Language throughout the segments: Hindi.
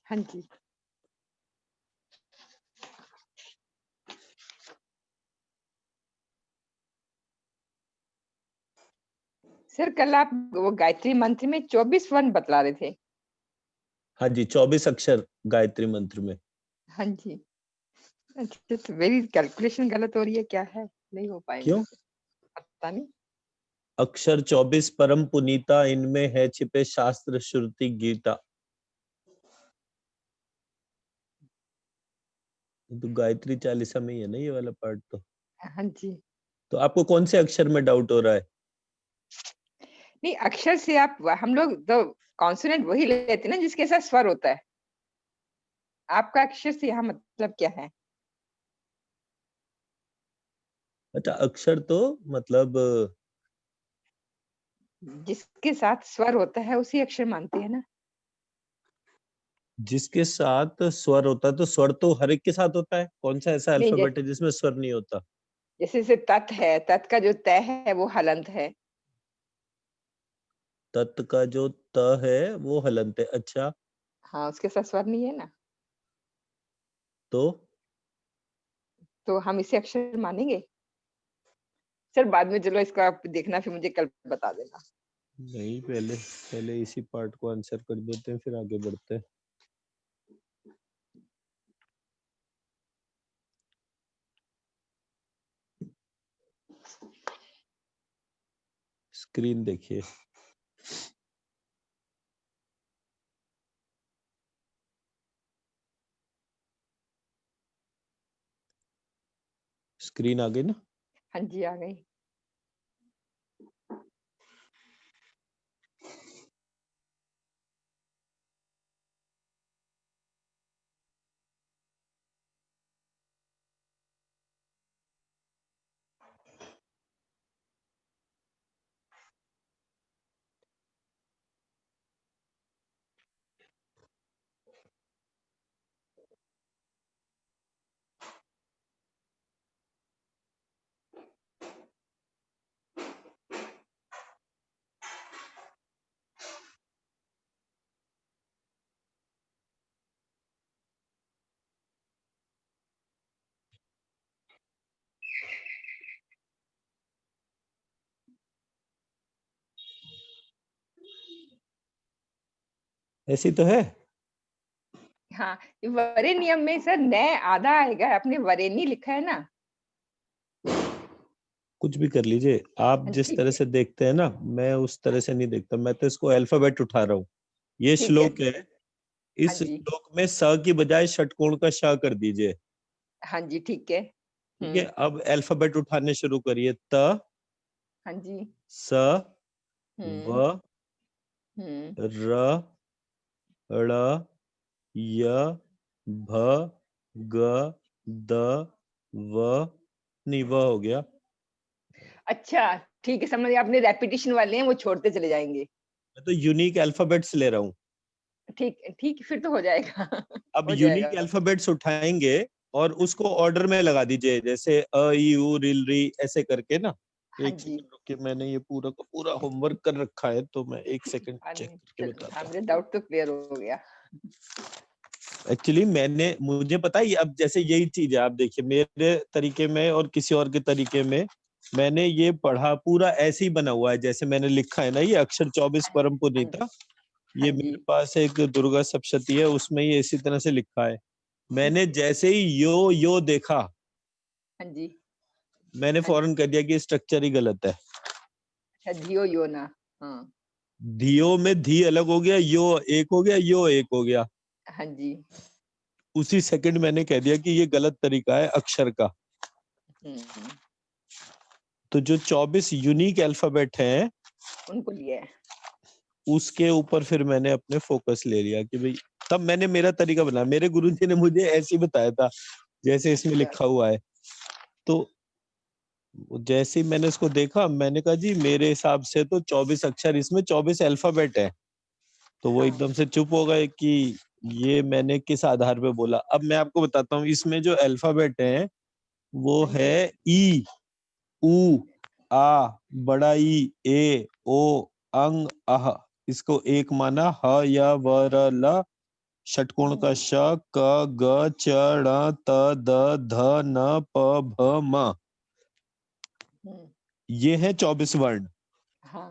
हाँ जी। सर कल आप वो गायत्री मंत्र में 24 वर्ण बतला रहे थे। हाँ जी, 24 अक्षर गायत्री मंत्र में। हाँ जी। अच्छा, तो मेरी कैलकुलेशन गलत हो रही है, क्या है? नहीं हो पाएगा क्यों? सर, पता नहीं। अक्षर 24 परम पुनीता, इनमें है छिपे शास्त्र श्रुति गीता। तो गायत्री चालीसा में ही है ना ये वाला पार्ट हाँ जी। तो आपको कौन से अक्षर में डाउट हो रहा है? नहीं, अक्षर से आप हम लोग तो कॉन्सोनेंट वही लेते हैं ना जिसके साथ स्वर होता है। आपका अक्षर से यहाँ मतलब क्या है? अच्छा, अक्षर तो मतलब जिसके साथ स्वर होता है उसी अक्षर मानते हैं ना। जिसके साथ स्वर होता है, तो स्वर तो हर एक के साथ होता है। कौन सा ऐसा नहीं, अल्फाबेट है जिसमें स्वर नहीं होता? जैसे से तत् है, तत् का जो तय है वो हलंत है। तत् का जो त है वो हलंत है। अच्छा, हाँ, उसके साथ स्वर नहीं है ना, तो तो हम इसे अक्षर मानेंगे। सर बाद में चलो इसको आप देखना, फिर मुझे कल बता देना। नहीं, पहले पहले इसी पार्ट को आंसर कर देते हैं, फिर आगे बढ़ते हैं। स्क्रीन देखिए। स्क्रीन आ गई ना? हाँ जी, आ गई। ऐसी तो है। हाँ, वरेनियम में सर न आधा आएगा, आपने वरेनी लिखा है ना। कुछ भी कर लीजिए आप, जिस ठीक तरह है, से देखते हैं ना, मैं उस तरह से नहीं देखता। मैं तो इसको अल्फाबेट उठा रहा हूँ। ये ठीक है। श्लोक है। हाँ इस जी, श्लोक में स की बजाय षटकोण का श कर दीजिए। हाँ जी, ठीक है। ठीक है, अब अल्फाबेट उठाने शुरू करिए। त, हाँ जी। स, हम्म। व, हम्म। र, ड़, य, भ, ग, द, व, नहीं व हो गया। अच्छा, ठीक है, समझ गए। आपने रेपिटेशन वाले हैं वो छोड़ते चले जाएंगे। मैं तो यूनिक अल्फाबेट्स ले रहा हूँ। ठीक ठीक, फिर तो हो जाएगा। अब हो यूनिक जाएगा। अल्फाबेट्स उठाएंगे और उसको ऑर्डर में लगा दीजिए, जैसे अ ई उ रिल री ऐसे करके ना। हाँ एक जी। सेकंड रुकिए, मैंने ये पूरा का पूरा होमवर्क कर रखा है, तो मैं एक सेकंड हाँ चेक नहीं, करके हाँ, बताता हूँ। मेरे डाउट तो क्लियर हो गया। एक्चुअली मुझे पता है, अब जैसे यही चीज है, आप देखिए मेरे तरीके में और किसी और के तरीके में। मैंने ये पढ़ा पूरा ऐसे ही बना हुआ है जैसे मैंने लिखा है ना, ये अक्षर 24 हाँ जी, परम हाँ जी, पुनीता। हाँ ये जी, मेरे पास एक दुर्गा सप्तशती है, उसमें ये इसी तरह से लिखा है। मैंने जैसे ही यो देखा, हाँ जी, मैंने हाँ फौरन जी। कह दिया कि स्ट्रक्चर ही गलत है। अच्छा, धियो यो ना। हाँ। धियो में धी अलग हो गया, यो एक हो गया, यो एक हो गया। हाँ जी। उसी सेकंड मैंने कह दिया कि ये गलत तरीका है अक्षर का। हम्म। तो जो 24 यूनिक अल्फाबेट हैं, उनको लिया है। उसके ऊपर फिर मैंने अपने फोकस ले लिया कि भाई, तब मैंने मेरा तरीका बनाया। मेरे गुरुजी ने मुझे ऐसे ही बताया था जैसे इसमें अच्छा। लिखा हुआ है। तो जैसे ही मैंने इसको देखा, मैंने कहा जी मेरे हिसाब से तो 24 अक्षर, इसमें 24 अल्फाबेट है। तो वो हाँ। एकदम से चुप हो गए कि ये मैंने किस आधार पे बोला। अब मैं आपको बताता हूँ, इसमें जो अल्फाबेट है वो हाँ है जी। ई, उ, आ, बड़ा ई, ए, ओ, अंग, अह। इसको एक माना, ह, य, व, र, ल, षटकोण का हम्म, श, क, ग, च, ण, त, द, ध, न, प, भ, म। हम्म, ये है 24 वर्ण। हाँ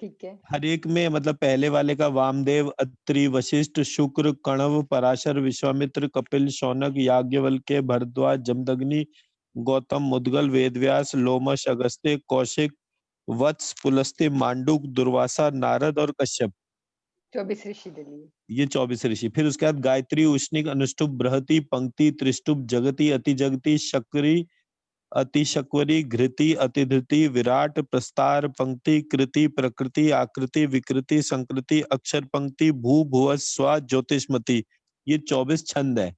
ठीक है। हर एक में मतलब पहले वाले का वामदेव, अत्रि, वशिष्ठ, शुक्र, कणव, पराशर, विश्वामित्र, कपिल, शौनक, याज्ञवल्क्य, भरद्वाज, जमदग्नि, गौतम, मुद्गल, वेदव्यास, लोमश, अगस्त्य, कौशिक, वत्स, पुलस्त्य, मांडुक, दुर्वासा, नारद और कश्यप। 24 ऋषि ले लिए। ये 24 ऋषि। फिर उसके बाद गायत्री, उष्णिक, अनुष्टुप, बृहति, पंक्ति, त्रिष्टुप, जगति, अतिजगति, शकरी, अतिशक्वरी, घृति, अतिधृति, विराट, प्रस्तार, पंक्ति, कृति, प्रकृति, आकृति, विकृति, संकृति, अक्षर पंक्ति, भू, भुव, स्वा, ज्योतिषमति। ये 24 छंद है।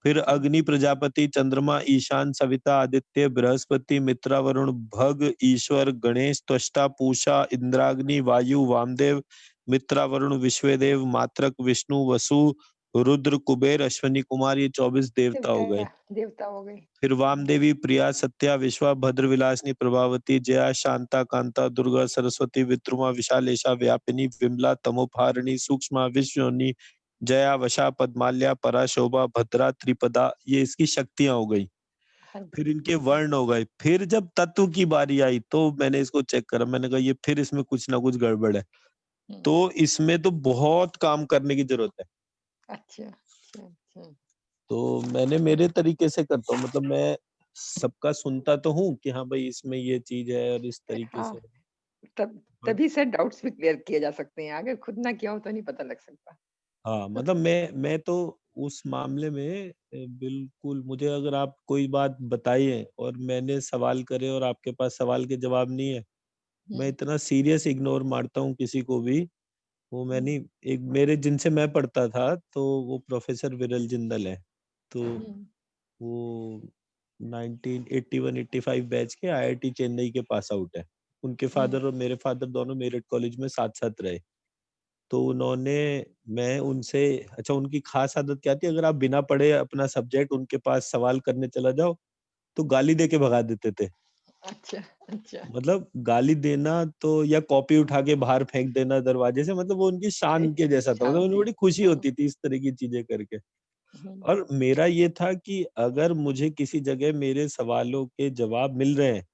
फिर अग्नि, प्रजापति, चंद्रमा, ईशान, सविता, आदित्य, बृहस्पति, मित्रा, वरुण, भग, ईश्वर, गणेश, त्वष्टा, पूषा, इंद्राग्नि, वायु, वामदेव, मित्रा, वरुण, विश्वदेव, मात्रक, विष्णु, वसु, रुद्र, कुबेर, अश्वनी कुमार। ये 24 देवता हो गए। देवता, देवता हो गए। फिर वामदेवी, प्रिया, सत्या, विश्वा, भद्र, विलासिनी, प्रभावती, जया, शांता, कांता, दुर्गा, सरस्वती, विद्रुमा, विशालेशा, व्यापिनी, विमला, तमोपहारिणी, सूक्ष्मा, विश्वनी, जया, वशा, पद्माल्या, परा, शोभा, भद्रा, त्रिपदा। ये इसकी शक्तियां हो गई। हाँ फिर जी। इनके वर्ण हो गए। फिर जब तत्व की बारी आई तो मैंने इसको चेक करा, मैंने कहा ये फिर इसमें कुछ ना कुछ गड़बड़ है। हम्म, तो इसमें तो बहुत काम करने की जरूरत है। अच्छा अच्छा अच्छा। तो मैंने मेरे तरीके से करता हूँ, मतलब मैं सबका सुनता तो हूँ कि हाँ भाई इसमें ये चीज है और इस तरीके हाँ, से। तब बट तभी से डाउट्स भी क्लियर किए जा सकते हैं, अगर खुद ना किया हो तो नहीं पता लग सकता। हाँ, मतलब मैं तो उस मामले में बिल्कुल, मुझे अगर आप कोई बात बताइए और मैंने सवाल करे और आपके पास सवाल के जवाब नहीं है, मैं हम्म, इतना सीरियस इग्नोर मारता हूँ किसी को भी। वो मैं हम्म, नहीं, एक मेरे जिनसे मैं पढ़ता था तो वो प्रोफेसर विरल जिंदल है। तो हम्म, वो 1981-85 बैच के आईआईटी चेन्नई के पास आउट है। उनके हम्म, फादर और मेरे फादर दोनों मेरठ कॉलेज में साथ साथ रहे। तो उन्होंने, मैं उनसे, अच्छा उनकी खास आदत क्या थी, अगर आप बिना पढ़े अपना सब्जेक्ट उनके पास सवाल करने चला जाओ तो गाली दे के भगा देते थे। अच्छा अच्छा। मतलब गाली देना तो, या कॉपी उठा के बाहर फेंक देना दरवाजे से, मतलब वो उनकी शान के जैसा था। मतलब उन्हें शांति। बड़ी खुशी हाँ। होती थी इस तरह की चीजें करके। हम्म, और मेरा ये था कि अगर मुझे किसी जगह मेरे सवालों के जवाब मिल रहे हैं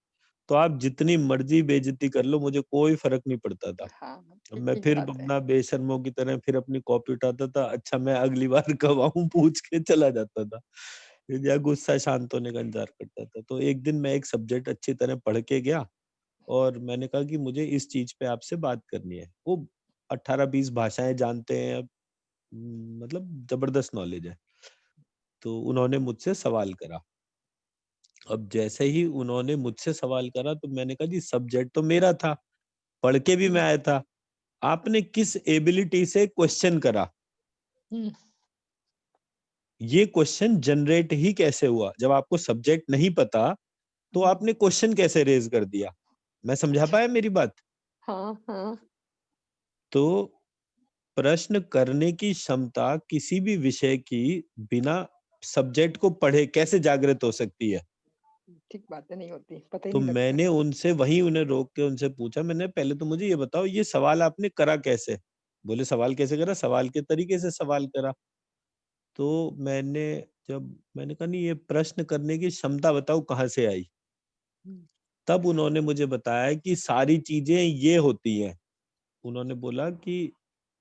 तो आप जितनी मर्जी बेइज्जती कर लो, मुझे कोई फर्क नहीं पड़ता था। हाँ अब मैं ठीक फिर बात है। अपना बेशर्मों की तरह फिर अपनी कॉपी उठाता था, अच्छा मैं अगली बार कब आऊं पूछ के चला जाता था, या गुस्सा शांत होने का इंतजार करता था। तो एक दिन मैं एक सब्जेक्ट अच्छी तरह पढ़ के गया और मैंने कहा कि मुझे इस चीज पे आपसे बात करनी है। वो 18-20 भाषाएं जानते हैं। अब मतलब जबरदस्त नॉलेज है। तो उन्होंने मुझसे सवाल करा। अब जैसे ही उन्होंने मुझसे सवाल करा तो मैंने कहा जी सब्जेक्ट तो मेरा था, पढ़ के भी मैं हम्म, आया था, आपने किस एबिलिटी से क्वेश्चन करा, हम्म, ये क्वेश्चन जनरेट ही कैसे हुआ, जब आपको सब्जेक्ट नहीं पता तो हम्म, आपने क्वेश्चन कैसे रेज कर दिया। मैं समझा अच्छा। पाया मेरी बात। हाँ हाँ। तो प्रश्न करने की क्षमता किसी भी विषय की बिना सब्जेक्ट को पढ़े कैसे जागृत हो सकती है। ठीक बात है, नहीं होती, पता ही तो नहीं लगता। मैंने उनसे वहीं उन्हें रोक के उनसे पूछा, मैंने पहले तो मुझे ये बताओ ये सवाल आपने करा कैसे। बोले सवाल कैसे करा, सवाल के तरीके से सवाल करा। तो मैंने, जब मैंने कहा नहीं ये प्रश्न करने की क्षमता बताओ कहाँ से आई, हम्म, तब उन्होंने मुझे बताया कि सारी चीजें ये होती हैं। उन्होंने बोला कि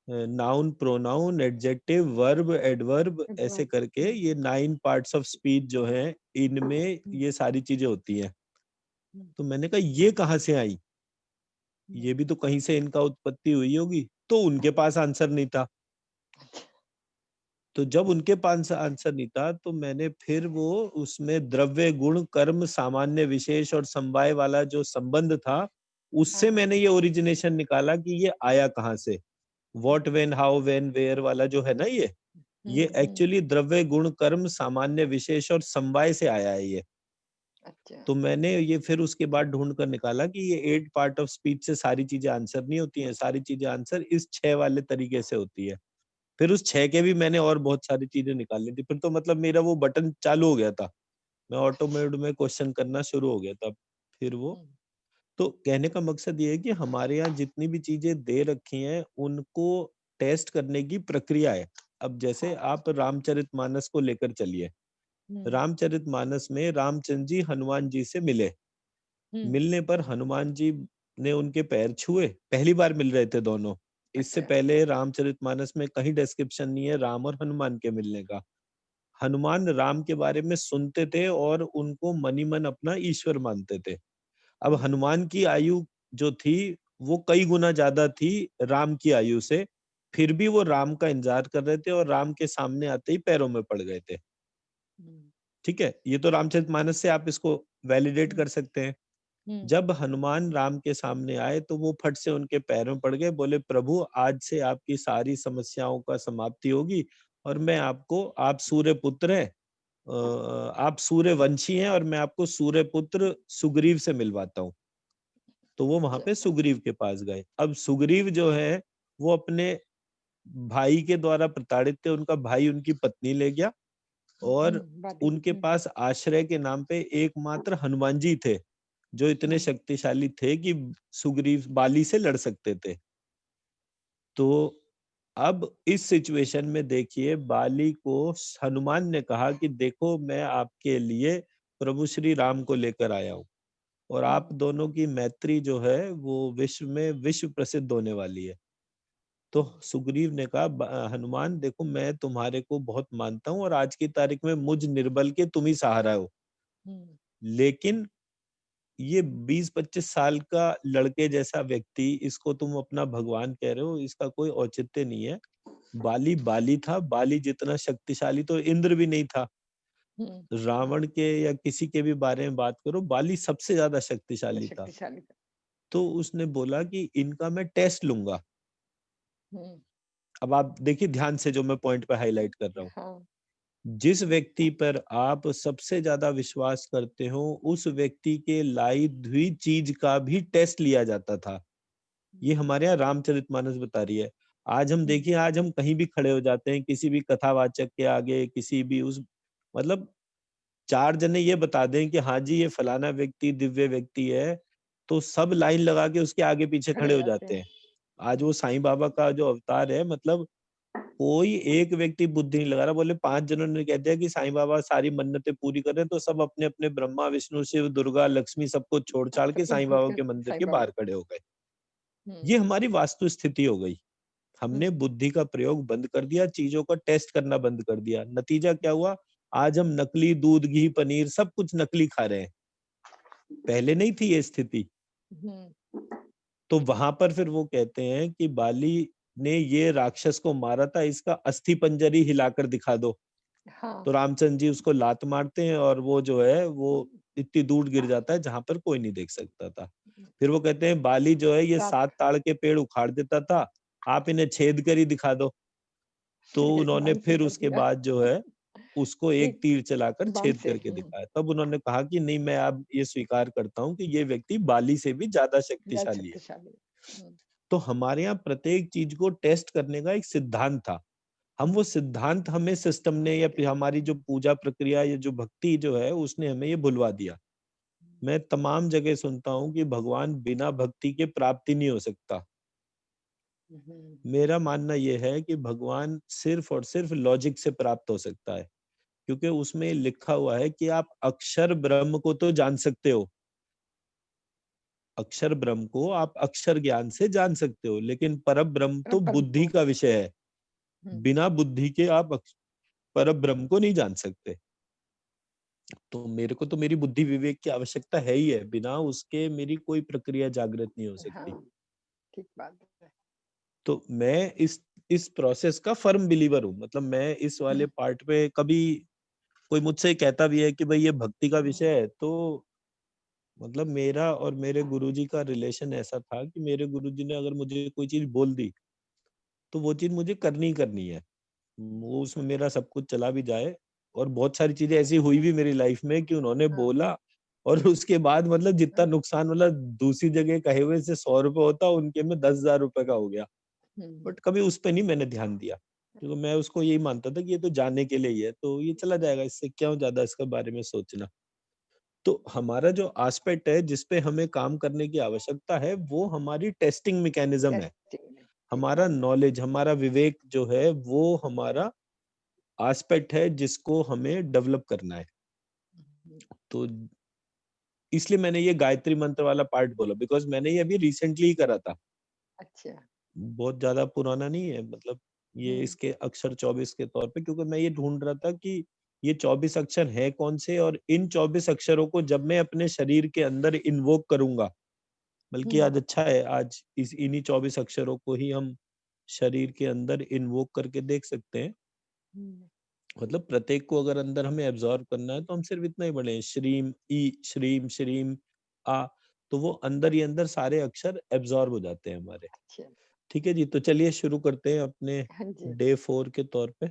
noun, pronoun, adjective, verb, adverb, एक ऐसे बार। करके ये 9 पार्ट्स ऑफ स्पीच जो है, इनमें हम्म, ये सारी चीजें होती हैं। हम्म, तो मैंने कहा ये कहाँ से आई, हम्म, ये भी तो कहीं से इनका उत्पत्ति हुई होगी। तो उनके पास आंसर नहीं था। तो जब उनके पास आंसर नहीं था तो मैंने फिर वो उसमें द्रव्य, गुण, कर्म, सामान्य, विशेष और समवाय वाला जो संबंध था, उससे हाँ। मैंने ये ओरिजिनेशन निकाला कि ये आया कहाँ से। What, hmm, when, how, when, where वाला जो है ना, ये हम्म, एक्चुअली द्रव्य, गुण, कर्म, सामान्य, विशेष और समवाय से आया है ये। अच्छा। तो मैंने ये फिर उसके बाद ढूंढ कर निकाला कि ये 8 पार्ट ऑफ स्पीच से सारी चीजें आंसर नहीं होती हैं, सारी चीजें आंसर इस 6 वाले तरीके से होती है। फिर उस 6 के भी मैंने और बहुत सारी चीजें निकाल ली थी। फिर तो मतलब मेरा वो बटन चालू हो गया था। मैं ऑटो मोड में क्वेश्चन करना शुरू हो गया था। फिर वो, हम्म, तो कहने का मकसद ये है कि हमारे यहाँ जितनी भी चीजें दे रखी हैं, उनको टेस्ट करने की प्रक्रिया है। अब जैसे हाँ। आप रामचरितमानस को लेकर चलिए। हुँ, रामचरितमानस में रामचंद्र जी हनुमान जी से मिले। हुँ, मिलने पर हनुमान जी ने उनके पैर छुए। पहली बार मिल रहे थे दोनों। इससे अच्छा। पहले रामचरितमानस में कहीं डिस्क्रिप्शन नहीं है राम और हनुमान के मिलने का। हनुमान राम के बारे में सुनते थे और उनको मन ही मन अपना ईश्वर मानते थे। अब हुँ, हनुमान की आयु जो थी, वो कई गुना ज़्यादा थी राम की आयु से। फिर भी वो राम का इंतज़ार कर रहे थे और राम के सामने आते ही पैरों में पड़ गए थे। हुँ, ठीक है? ये तो रामचरितमानस से आप इसको वैलिडेट हुँ, कर सकते हैं। हुँ, जब हनुमान राम के सामने आए तो वो फट से उनके पैरों में पड़ गए, बोले प्रभु आज से आपकी सारी समस्याओं का समाप्ति होगी और मैं आपको आप सूर्य पुत्र हैं आप सूर्यवंशी हैं और मैं आपको सूर्य पुत्र सुग्रीव से मिलवाता हूँ। तो वो वहां अच्छा। पे सुग्रीव के पास गए। अब सुग्रीव जो है वो अपने भाई के द्वारा प्रताड़ित थे, उनका भाई उनकी पत्नी ले गया और वाली। उनके पास आश्रय के नाम पे एकमात्र हनुमान जी थे, जो इतने हुँ, शक्तिशाली थे कि सुग्रीव बाली से लड़ सकते थे। तो अब इस सिचुएशन में देखिए बाली को हनुमान ने कहा कि देखो मैं आपके लिए प्रभु श्री राम को लेकर आया हूँ और आप हुँ, दोनों की मैत्री जो है वो विश्व में विश्व प्रसिद्ध होने वाली है। तो हुँ, सुग्रीव ने कहा हनुमान देखो मैं तुम्हारे को बहुत मानता हूँ और आज की तारीख में मुझ निर्बल के तुम ही सहारा हो। हुँ, लेकिन ये 20-25 साल का लड़के जैसा व्यक्ति इसको तुम अपना भगवान कह रहे हो, इसका कोई औचित्य नहीं है। बाली बाली था, बाली जितना शक्तिशाली तो इंद्र भी नहीं था। हुँ, रावण के या किसी के भी बारे में बात करो, बाली सबसे ज्यादा शक्तिशाली था। शक्तिशाली था। तो उसने बोला कि इनका मैं टेस्ट लूंगा। हुँ, अब आप देखिए ध्यान से जो मैं पॉइंट पे हाईलाइट कर रहा हूँ। हाँ, जिस व्यक्ति पर आप सबसे ज्यादा विश्वास करते हो, उस व्यक्ति के लाई हुई चीज का भी टेस्ट लिया जाता था। ये हुँ, हमारे यहाँ रामचरितमानस बता रही है। आज हम हुँ, देखिए आज हम कहीं भी खड़े हो जाते हैं, किसी भी कथावाचक के आगे, किसी भी उस मतलब 4 जने ये बता दें कि हाँ जी, ये फलाना व्यक्ति दिव्य व्यक्ति है, तो सब लाइन लगा के उसके आगे-पीछे खड़े खड़े हो हो जाते जाते हैं। हैं। आज वो साईं बाबा का जो अवतार है मतलब कोई एक व्यक्ति बुद्धि नहीं लगा रहा। बोले 5 जनों ने कह दिया कि साईं बाबा सारी मन्नतें पूरी कर रहे हैं, तो सब अपने-अपने ब्रह्मा, विष्णु, शिव, दुर्गा, लक्ष्मी सबको छोड़-छाड़ के सबको साईं भूल बाबा के के मंदिर साईं के बाबा। बाहर खड़े हो गए। ये हुँ, हमारी वास्तु स्थिति हो गई। हमने हुँ, बुद्धि का प्रयोग बंद कर दिया, चीज़ों का टेस्ट करना बंद कर दिया। नतीजा क्या हुआ? आज हम नकली दूध, घी, पनीर सब कुछ नकली खा रहे हैं। पहले नहीं थी ये स्थिति। हुँ, तो वहां पर फिर वो कहते हैं कि बाली ने ये राक्षस को मारा था, इसका अस्थि पंजर ही हिलाकर दिखा दो। हाँ, तो रामचंद्र जी उसको लात मारते हैं और वो जो है वो इतनी दूर गिर जाता है जहां पर कोई नहीं देख सकता था। फिर वो कहते हैं बाली जो है ये रात 7 ताड़ के पेड़ उखाड़ देता था, आप इन्हें छेद कर ही दिखा दो। तो एक उन्होंने बाँध से फिर कर उसके दिया। बाद जो है उसको एक एक तीर चलाकर बाँध छेद से। करके हुँ, दिखाया। तब उन्होंने कहा कि नहीं मैं अब ये स्वीकार करता हूँ कि ये व्यक्ति बाली से भी ज्यादा ज़्यादा शक्तिशाली है। शक्तिशाली। हुँ, तो हमारे यहाँ प्रत्येक चीज को टेस्ट करने का एक सिद्धांत था। हम वो हुँ, सिद्धांत हमें सिस्टम ने या फिर हमारी जो पूजा प्रक्रिया या जो भक्ति जो है उसने हमें ये भुलवा दिया। मैं तमाम जगह सुनता हूँ कि भगवान बिना भक्ति के प्राप्ति नहीं हो सकता। हुँ, हुँ, मेरा मानना ये है कि भगवान सिर्फ और सिर्फ लॉजिक से प्राप्त हो सकता है, क्योंकि उसमें लिखा हुआ है कि आप अक्षर ब्रह्म को तो जान सकते हो, अक्षर ब्रह्म को आप अक्षर ज्ञान से जान सकते हो, लेकिन परम ब्रह्म तो परम बुद्धि को। का विषय है। हुँ, बिना बुद्धि के आप परम ब्रह्म को नहीं जान सकते। तो मेरे को तो मेरी बुद्धि विवेक की आवश्यकता है ही है, बिना उसके मेरी कोई प्रक्रिया जागृत नहीं हो सकती। हाँ, ठीक बात है। तो मैं इस प्रोसेस का फर्म बिलीवर हूँ। मतलब मैं इस वाले हुँ, पार्ट पे कभी कोई मुझसे कहता भी है कि भाई ये भक्ति का हुँ, विषय है, तो मतलब मेरा और मेरे गुरुजी का रिलेशन ऐसा था कि मेरे गुरुजी ने अगर मुझे कोई चीज़ बोल दी, तो वो चीज़ मुझे करनी ही करनी है। वो उसमें मेरा सब कुछ चला भी जाए और बहुत सारी चीज़ें ऐसी हुई भी मेरी लाइफ में कि उन्होंने हाँ, बोला और उसके बाद मतलब जितना हाँ, नुकसान मतलब दूसरी जगह कहे हुए से ₹100 होता, उनके में ₹10,000 का हो गया। हुँ, बट कभी उस पे नहीं मैंने ध्यान दिया, क्योंकि मैं उसको यही मानता था कि ये तो जाने के लिए ही है, तो ये चला जाएगा, इससे क्यों ज़्यादा इसके बारे में सोचना। तो हमारा जो एस्पेक्ट है जिस पे हमें काम करने की आवश्यकता है, वो हमारी टेस्टिंग मैकेनिज़्म है। टेस्टिंग में। हमारा नॉलेज, हमारा विवेक जो है वो हमारा एस्पेक्ट है जिसको हमें डेवलप करना है। तो इसलिए मैंने ये गायत्री मंत्र वाला पार्ट बोला, बिकॉज मैंने ये अभी रिसेंटली ही करा था, अच्छा। बहुत ज्यादा पुराना नहीं है। मतलब ये इसके अक्षर 24 के तौर पे, क्योंकि मैं ये ढूंढ रहा था कि ये 24 अक्षर है कौन से, और इन 24 अक्षरों को जब मैं अपने शरीर के अंदर इन्वोक करूंगा, बल्कि आज अच्छा है, आज इस इन्हीं 24 अक्षरों को ही हम शरीर के अंदर इन्वोक करके देख सकते हैं। मतलब प्रत्येक को अगर अंदर हमें एब्जॉर्व करना है तो हम सिर्फ इतना ही पढ़े, श्रीम ई श्रीम श्रीम आ, तो वो अंदर ही अंदर सारे अक्षर एब्जॉर्व हो जाते हैं हमारे। अच्छा। ठीक है जी, तो चलिए शुरू करते हैं अपने हाँ जी। डे 4 के तौर पे।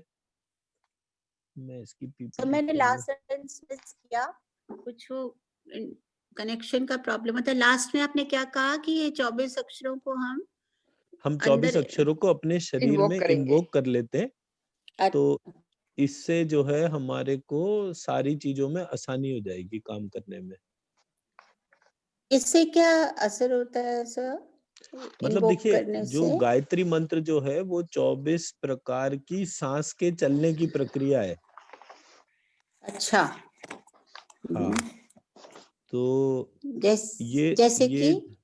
मैं इसकी तो पीपीटी मैंने खोल लूं। लास्ट सेंटेंस मिस किया, कुछ वो कनेक्शन का प्रॉब्लम होता है। लास्ट में आपने क्या कहा कि ये 24 अक्षरों को हम 24 अंदर अक्षरों को अपने शरीर इन्वोक में करेंगे। इन्वोक कर लेते हैं, तो इससे जो है हमारे को सारी चीजों में आसानी हो जाएगी काम करने में। इससे क्या असर होता है सर? मतलब इन्वोक देखिए, करने जो से? गायत्री मंत्र जो है वो 24 प्रकार की सांस के चलने की प्रक्रिया है। अच्छा। हाँ, तो जैसे ये कि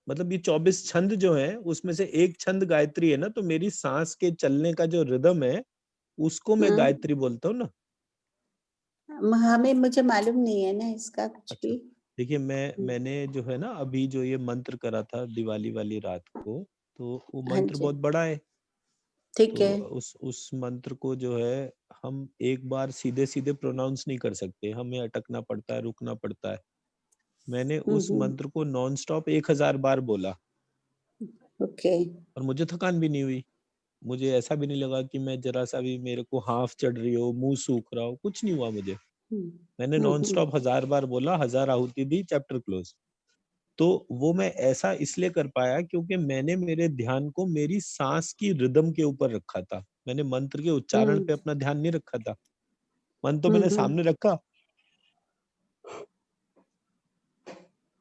मतलब ये 24 छंद जो है उसमें से एक छंद गायत्री है ना, तो मेरी सांस के चलने का जो रिदम है उसको मैं गायत्री बोलता हूँ ना। मुझे मालूम नहीं है ना इसका कुछ अच्छा, भी। देखिए मैंने जो है ना अभी जो ये मंत्र करा था दिवाली वाली रात को, तो वो हाँ मंत्र जी, बहुत बड़ा है। ठीक तो है। उस मंत्र को जो है हम एक बार सीधे सीधे प्रोनाउंस नहीं कर सकते, हमें अटकना पड़ता है, रुकना पड़ता है। मैंने उस मंत्र को नॉन स्टॉप 1000 बार बोला ओके। और मुझे थकान भी नहीं हुई। मुझे ऐसा भी नहीं लगा कि मैं जरा सा भी मेरे को हाफ चढ़ रही हो, मुंह सूख रहा हो, कुछ नहीं हुआ मुझे। मैंने नॉन स्टॉप 1000 बार बोला, 1000 आहुति दी, चैप्टर क्लोज। तो वो मैं ऐसा इसलिए कर पाया क्योंकि मैंने मेरे ध्यान को मेरी सांस की रिदम के ऊपर रखा था। मैंने मंत्र के उच्चारण पे अपना ध्यान नहीं रखा था। मन तो मैंने सामने रखा,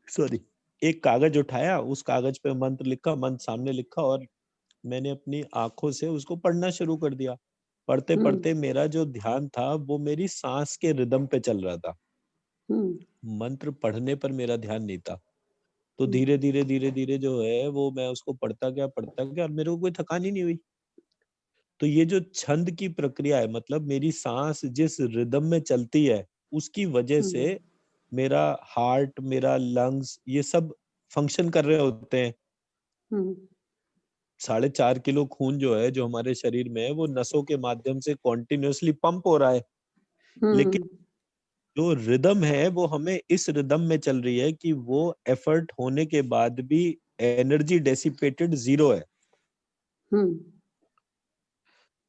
सॉरी, एक कागज उठाया, उस कागज पे मंत्र लिखा, मंत्र सामने लिखा, और मैंने अपनी आंखों से उसको पढ़ना शुरू कर दिया। पढ़ते पढ़ते मेरा जो ध्यान था वो मेरी सांस के रिदम पे चल रहा था, मंत्र पढ़ने पर मेरा ध्यान नहीं था। तो धीरे धीरे धीरे धीरे जो है वो मैं उसको पढ़ता गया और मेरे को कोई थकान ही नहीं हुई। तो ये जो छंद की प्रक्रिया है, मतलब मेरी सांस जिस रिदम में चलती है उसकी वजह से मेरा हार्ट, मेरा लंग्स, ये सब फंक्शन कर रहे होते हैं। 4.5 किलो खून जो है जो हमारे शरीर में है वो नसों के माध्यम से कॉन्टिन्यूअसली पंप हो रहा है। लेकिन जो रिदम है वो हमें इस रिदम में चल रही है कि वो एफर्ट होने के बाद भी एनर्जी डेसिपेटेड 0 है।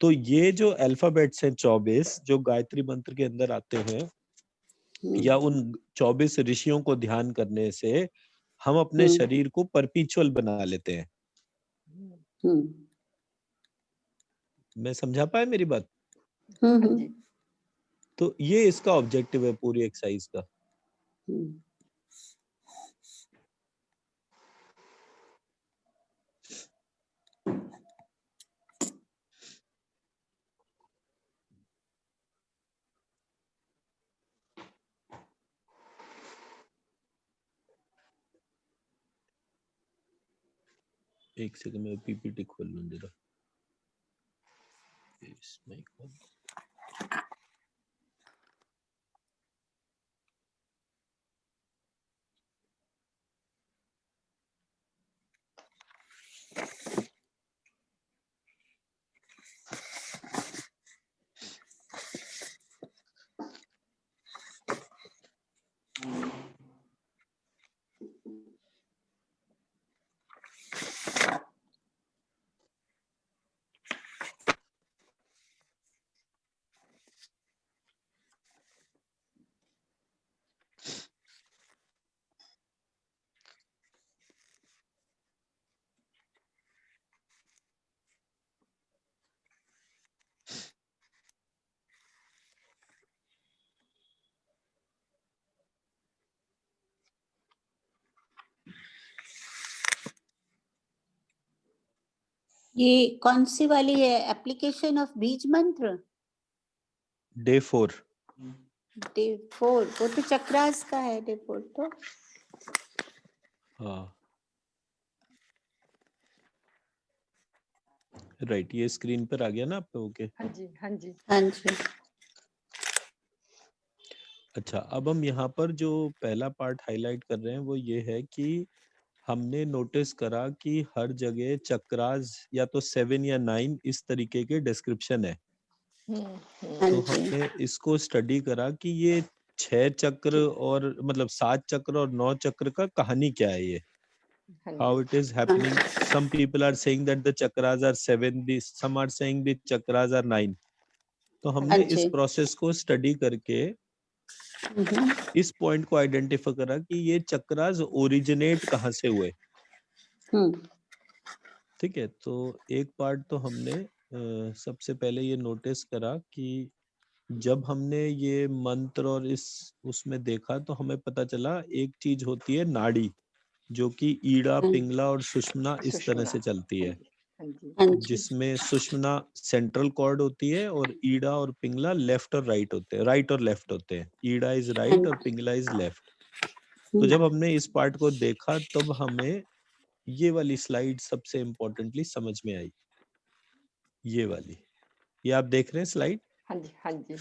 तो ये जो अल्फाबेट्स हैं 24 जो गायत्री मंत्र के अंदर आते हैं, या उन 24 ऋषियों को ध्यान करने से हम अपने शरीर को परपीचुअल बना लेते हैं। मैं समझा पाया मेरी बात? हाँ जी। तो ये इसका ऑब्जेक्टिव है पूरी एक्सरसाइज का। एक सेकंड में पीपीटी खोल लूं जरा। इसमें ये कौन सी वाली है एप्लीकेशन ऑफ बीज मंत्र? डे 4। डे 4 वो तो चक्रास का है। डे 4 तो हाँ राइट, ये स्क्रीन पर आ गया ना आप लोगों के? हाँ जी, हाँ जी। हाँ जी। अच्छा, अब हम यहाँ पर जो पहला पार्ट हाईलाइट कर रहे हैं वो ये है कि हमने नोटिस करा कि हर जगह चक्रास या तो 7 या 9 इस तरीके के डिस्क्रिप्शन है। हाँ तो जी। हमने इसको स्टडी करा कि ये 6 चक्र और मतलब 7 चक्र और 9 चक्र का कहानी क्या है ये, हाँ how ji. it is happening. Some people are saying that the chakras are 7, some are saying the chakras are 9. तो हाँ हमने इस जी। प्रोसेस को स्टडी करके इस पॉइंट को आइडेंटिफाई करा कि ये चक्रास ओरिजिनेट कहाँ से हुए। ठीक है, तो एक पार्ट तो हमने सबसे पहले ये नोटिस करा कि जब हमने ये मंत्र और इस उसमें देखा तो हमें पता चला एक चीज होती है नाड़ी, जो कि ईड़ा, पिंगला और सुषुम्ना इस तरह सुषुम्ना। से चलती है, हाँ जी। हाँ जी। जिसमें सुषुम्ना सेंट्रल कॉर्ड होती है और ईड़ा और पिंगला लेफ्ट और राइट होते हैं, राइट और लेफ्ट होते हैं। ईड़ा इज राइट और पिंगला इज लेफ्ट। तो जब हमने इस पार्ट को देखा तब हमें ये वाली स्लाइड सबसे इम्पोर्टेंटली समझ में आई, ये वाली, ये आप देख रहे हैं स्लाइड? हाँ जी, हाँ जी।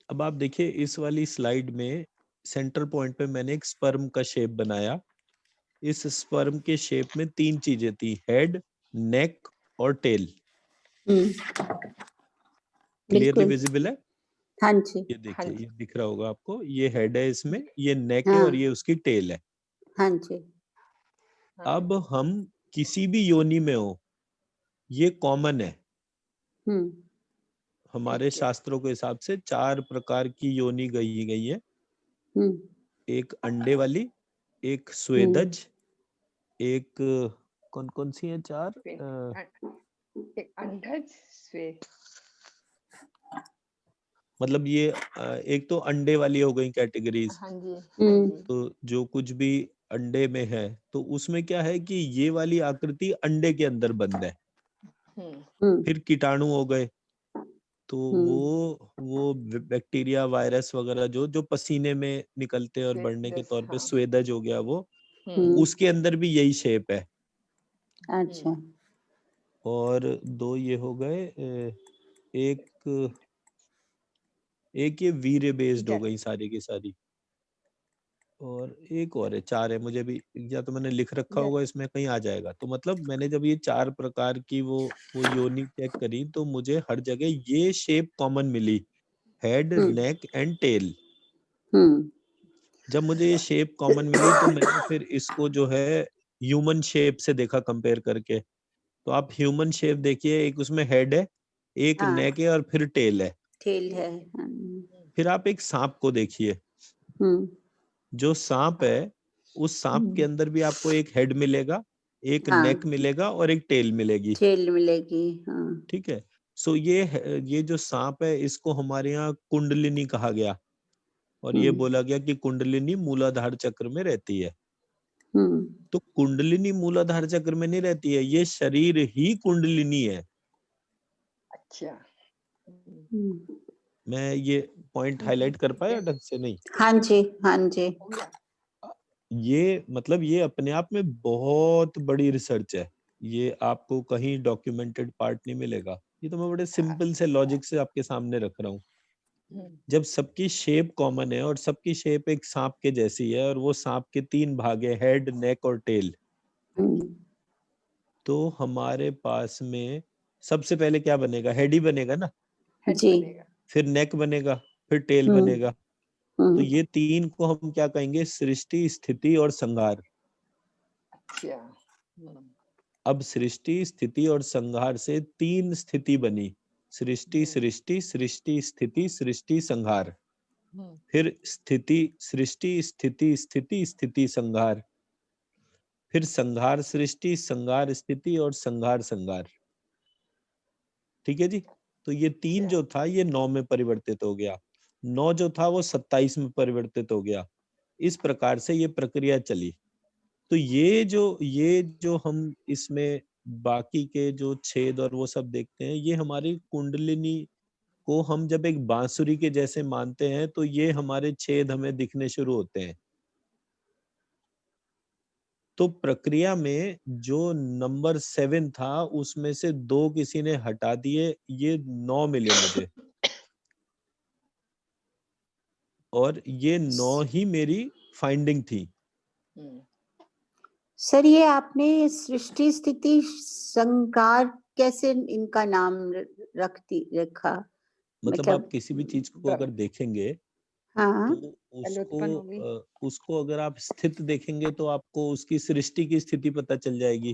अब आप देखिए इस वाली स्लाइड में सेंटर पॉइंट पे मैंने एक स्पर्म का शेप बनाया। इस स्पर्म के शेप में 3 चीजें थी, हेड, नेक और टेल। क्लियरली विजिबल है? हाँ जी। ये हाँ देखिए, जी। ये दिख रहा होगा आपको, ये हेड है, इसमें ये नेक है हाँ। और ये उसकी टेल है। हाँ जी। हाँ। अब हम किसी भी योनि में हो, ये कॉमन है। हमारे ठीक है। शास्त्रों के हिसाब से 4 प्रकार की योनि गई गई है। एक अंडे वाली, एक स्वेदज, एक कौन कौन सी है 4? एक अंडज स्वे, मतलब ये एक तो अंडे वाली हो गई कैटेगरीज। हाँ जी, हाँ जी। तो जो कुछ भी अंडे में है तो उसमें क्या है कि ये वाली आकृति अंडे के अंदर बंद है। फिर कीटाणु हो गए, तो वो बैक्टीरिया, वायरस वगैरह जो जो पसीने में निकलते हैं और बढ़ने के स्वेदज, तौर पे हाँ। स्वेदज हो गया वो, हम्म। उसके अंदर भी यही शेप है। अच्छा। और 2 ये हो गए, एक एक ये वीर्य बेस्ड हो गई सारी की सारी, और एक और है, 4 है, मुझे भी या तो मैंने लिख रखा होगा इसमें कहीं आ जाएगा। तो मतलब मैंने जब ये 4 प्रकार की वो योनि चेक करी तो मुझे हर जगह ये शेप कॉमन मिली, हेड, नेक एंड टेल। जब मुझे ये शेप कॉमन मिली तो मैंने फिर इसको जो है ह्यूमन शेप से देखा कंपेयर करके। तो आप ह्यूमन शेप देखिए, एक उसमें हेड है, एक नेक है और फिर टेल है। टेल है। फिर आप एक सांप को देखिए, जो सांप है उस सांप के अंदर भी आपको एक हेड मिलेगा, एक नेक मिलेगा और एक टेल मिलेगी। टेल मिलेगी। हाँ। ठीक है, सो ये जो सांप है इसको हमारे यहाँ कुंडलिनी कहा गया, और ये बोला गया कि कुंडलिनी मूलाधार चक्र में रहती है। तो कुंडलिनी मूलाधार चक्र में नहीं रहती है, ये शरीर ही कुंडलिनी है। अच्छा। मैं ये पॉइंट हाईलाइट कर पाया ढंग से? नहीं? हाँ जी, हाँ जी। ये मतलब ये अपने आप में बहुत बड़ी रिसर्च है, ये आपको कहीं डॉक्यूमेंटेड पार्ट नहीं मिलेगा। ये तो मैं बड़े सिंपल से लॉजिक से आपके सामने रख रहा हूँ। जब सबकी शेप कॉमन है और सबकी शेप एक सांप के जैसी है, और वो सांप के 3 भाग है, हेड, नेक और टेल, तो हमारे पास में सबसे पहले क्या बनेगा? हेड ही बनेगा ना। जी। फिर नेक बनेगा, फिर टेल बनेगा। तो ये 3 को हम क्या कहेंगे? सृष्टि, स्थिति और संहार। अच्छा। अब सृष्टि, स्थिति और संहार से 3 स्थिति बनी, सृष्टि, सृष्टि, सृष्टि, स्थिति, सृष्टि, संहार। फिर स्थिति, सृष्टि, स्थिति, स्थिति, स्थिति, संहार। फिर संहार, सृष्टि, संहार, स्थिति और संहार, संहार। ठीक है जी। तो ये 3 जो था ये 9 में परिवर्तित हो गया, 9 जो था वो 27 में परिवर्तित हो गया। इस प्रकार से ये प्रक्रिया चली। तो ये जो हम इसमें बाकी के जो छेद और वो सब देखते हैं, ये हमारी कुंडलिनी को हम जब एक बांसुरी के जैसे मानते हैं तो ये हमारे छेद हमें दिखने शुरू होते हैं। तो प्रक्रिया में जो नंबर 7 था उसमें से 2 किसी ने हटा दिए, ये 9 मिले मुझे। और ये 9 ही मेरी फाइंडिंग थी। सर, ये आपने सृष्टि स्थिति संहार कैसे इनका नाम रखा? मतलब आप किसी भी चीज को अगर देखेंगे हाँ, तो उसको अगर आप स्थित देखेंगे तो आपको उसकी सृष्टि की स्थिति पता चल जाएगी।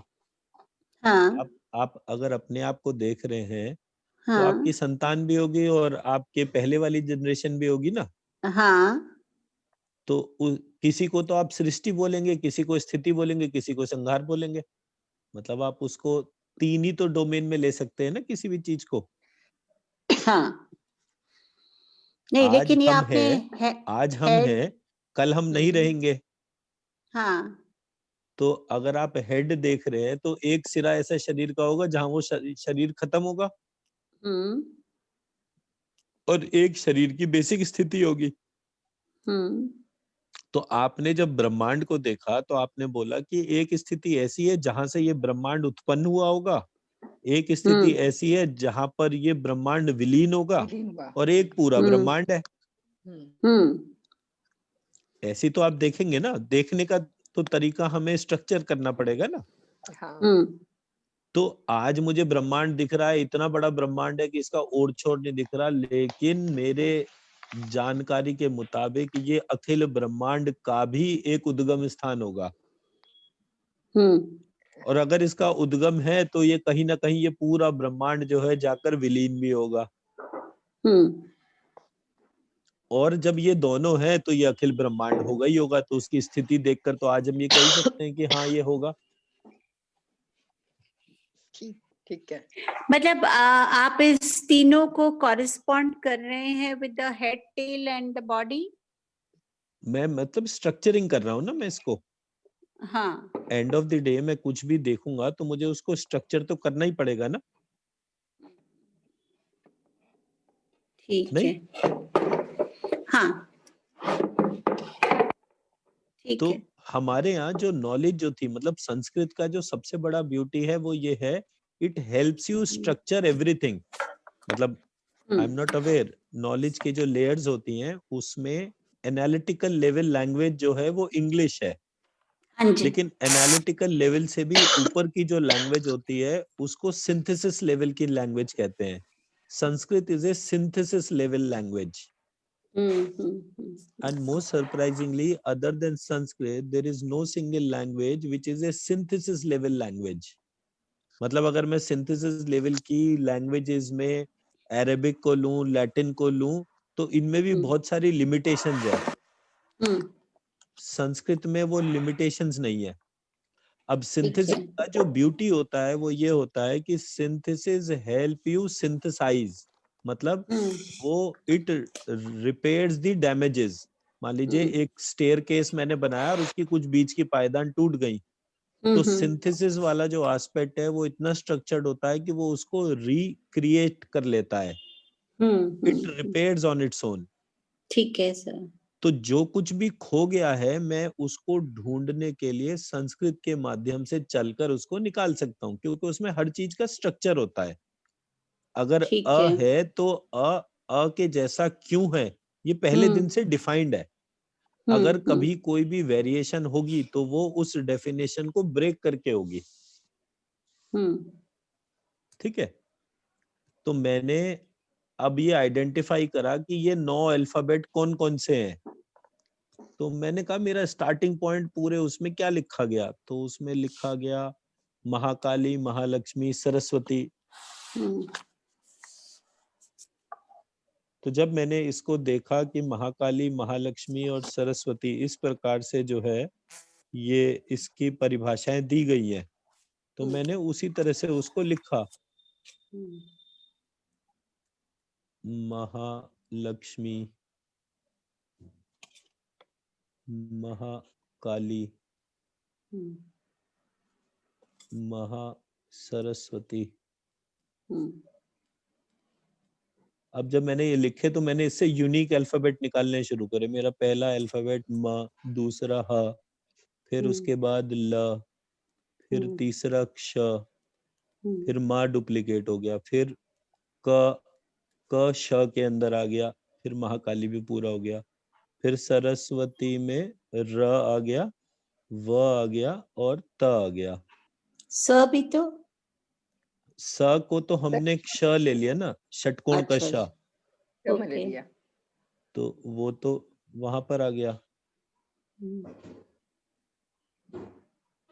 हाँ, आप अगर अपने आप को देख रहे हैं तो हाँ, आपकी संतान भी होगी और आपके पहले वाली जनरेशन भी होगी ना। हाँ, तो किसी को तो आप सृष्टि बोलेंगे, किसी को स्थिति बोलेंगे, किसी को संहार बोलेंगे। मतलब आप उसको 3 ही तो डोमेन में ले सकते हैं ना किसी भी चीज को। हाँ। नहीं, आज लेकिन ये हम आपने हैं, आज हम हेड। हैं, कल हम नहीं रहेंगे। हाँ, तो अगर आप हेड देख रहे हैं तो एक सिरा ऐसा शरीर का होगा जहां वो शरीर खत्म होगा हम्म, और एक शरीर की बेसिक स्थिति होगी। हम्म, तो आपने जब ब्रह्मांड को देखा तो आपने बोला कि एक स्थिति ऐसी है जहां से ये ब्रह्मांड उत्पन्न हुआ होगा, एक स्थिति ऐसी है जहां पर ये ब्रह्मांड विलीन होगा और एक पूरा ब्रह्मांड है। ऐसी तो आप देखेंगे ना, देखने का तो तरीका हमें स्ट्रक्चर करना पड़ेगा ना। तो आज मुझे ब्रह्मांड दिख रहा है, इतना बड़ा ब्रह्मांड है कि इसका ओर छोर नहीं दिख रहा, लेकिन मेरे जानकारी के मुताबिक ये अखिल ब्रह्मांड का भी एक उद्गम स्थान होगा। और अगर इसका उद्गम है तो ये कहीं ना कहीं ये पूरा ब्रह्मांड जो है जाकर विलीन भी होगा। और जब ये दोनों है तो ये अखिल ब्रह्मांड होगा ही होगा। तो उसकी स्थिति देखकर तो आज हम ये कह ही सकते हैं कि हाँ ये होगा। ठीक है। मतलब आप इस तीनों को कॉरेस्पॉन्ड कर रहे हैं with the head, tail and the body. मैं मतलब स्ट्रक्चरिंग कर रहा हूँ ना मैं इसको। हाँ, एंड ऑफ द डे मैं कुछ भी देखूंगा तो मुझे उसको स्ट्रक्चर तो करना ही पड़ेगा ना। ठीक नहीं? है। हाँ, ठीक तो है। हमारे यहाँ जो नॉलेज जो थी, मतलब संस्कृत का जो सबसे बड़ा ब्यूटी है वो ये है, it helps you structure everything. मतलब I am not aware, knowledge के जो लेयर्स होती हैं उसमें एनालिटिकल लेवल लैंग्वेज जो है वो इंग्लिश है। हाँ जी। लेकिन एनालिटिकल लेवल से भी ऊपर की जो लैंग्वेज होती है उसको सिंथेसिस लेवल की लैंग्वेज कहते हैं। Sanskrit is a synthesis level language. And most surprisingly, other than Sanskrit, there is no single language which is a synthesis level language. मतलब अगर मैं synthesis level की languages में अरेबिक को लूं, लैटिन को लूं, तो इनमें भी बहुत सारी limitations है। संस्कृत में वो limitations नहीं है। अब synthesis का जो beauty होता है वो ये होता है कि synthesis help you synthesize, मतलब वो इट रिपेयर्स द डैमेजेस। मान लीजिए एक स्टेयर केस मैंने बनाया और उसकी कुछ बीच की पायदान टूट गई, तो सिंथेसिस वाला जो एस्पेक्ट है वो इतना स्ट्रक्चर्ड होता है कि वो उसको रिक्रिएट कर लेता है। It repairs on its own. ठीक है सर। तो जो कुछ भी खो गया है मैं उसको ढूंढने के लिए संस्कृत के माध्यम से चलकर उसको निकाल सकता हूँ, क्योंकि उसमें हर चीज का स्ट्रक्चर होता है। अगर अ है तो अ के जैसा क्यों है ये पहले दिन से डिफाइंड है। अगर कभी कोई भी वेरिएशन होगी तो वो उस डेफिनेशन को ब्रेक करके होगी। ठीक है। तो मैंने अब ये आइडेंटिफाई करा कि ये 9 अल्फाबेट कौन कौन से हैं। तो मैंने कहा मेरा स्टार्टिंग पॉइंट पूरे उसमें क्या लिखा गया, तो उसमें लिखा गया महाकाली, महालक्ष्मी, सरस्वती। तो जब मैंने इसको देखा कि महाकाली, महालक्ष्मी और सरस्वती इस प्रकार से जो है ये इसकी परिभाषाएं दी गई है, तो मैंने उसी तरह से उसको लिखा। महालक्ष्मी, महाकाली, महाकाली, सरस्वती। हम्म, अब जब मैंने ये लिखे तो मैंने इससे यूनिक अल्फाबेट निकालने शुरू करे। मेरा पहला अल्फाबेट म, दूसरा ह, फिर उसके बाद ल, फिर तीसरा क्ष, फिर मा डुप्लीकेट हो गया, फिर क श के अंदर आ गया, फिर महाकाली भी पूरा हो गया, फिर सरस्वती में र आ गया, व आ गया और त आ गया। स भी तो स को तो हमने क्ष ले लिया ना, षटकोण का अच्छा, श, क्यों मैंने ओके। लिया? तो वो तो वहां पर आ गया।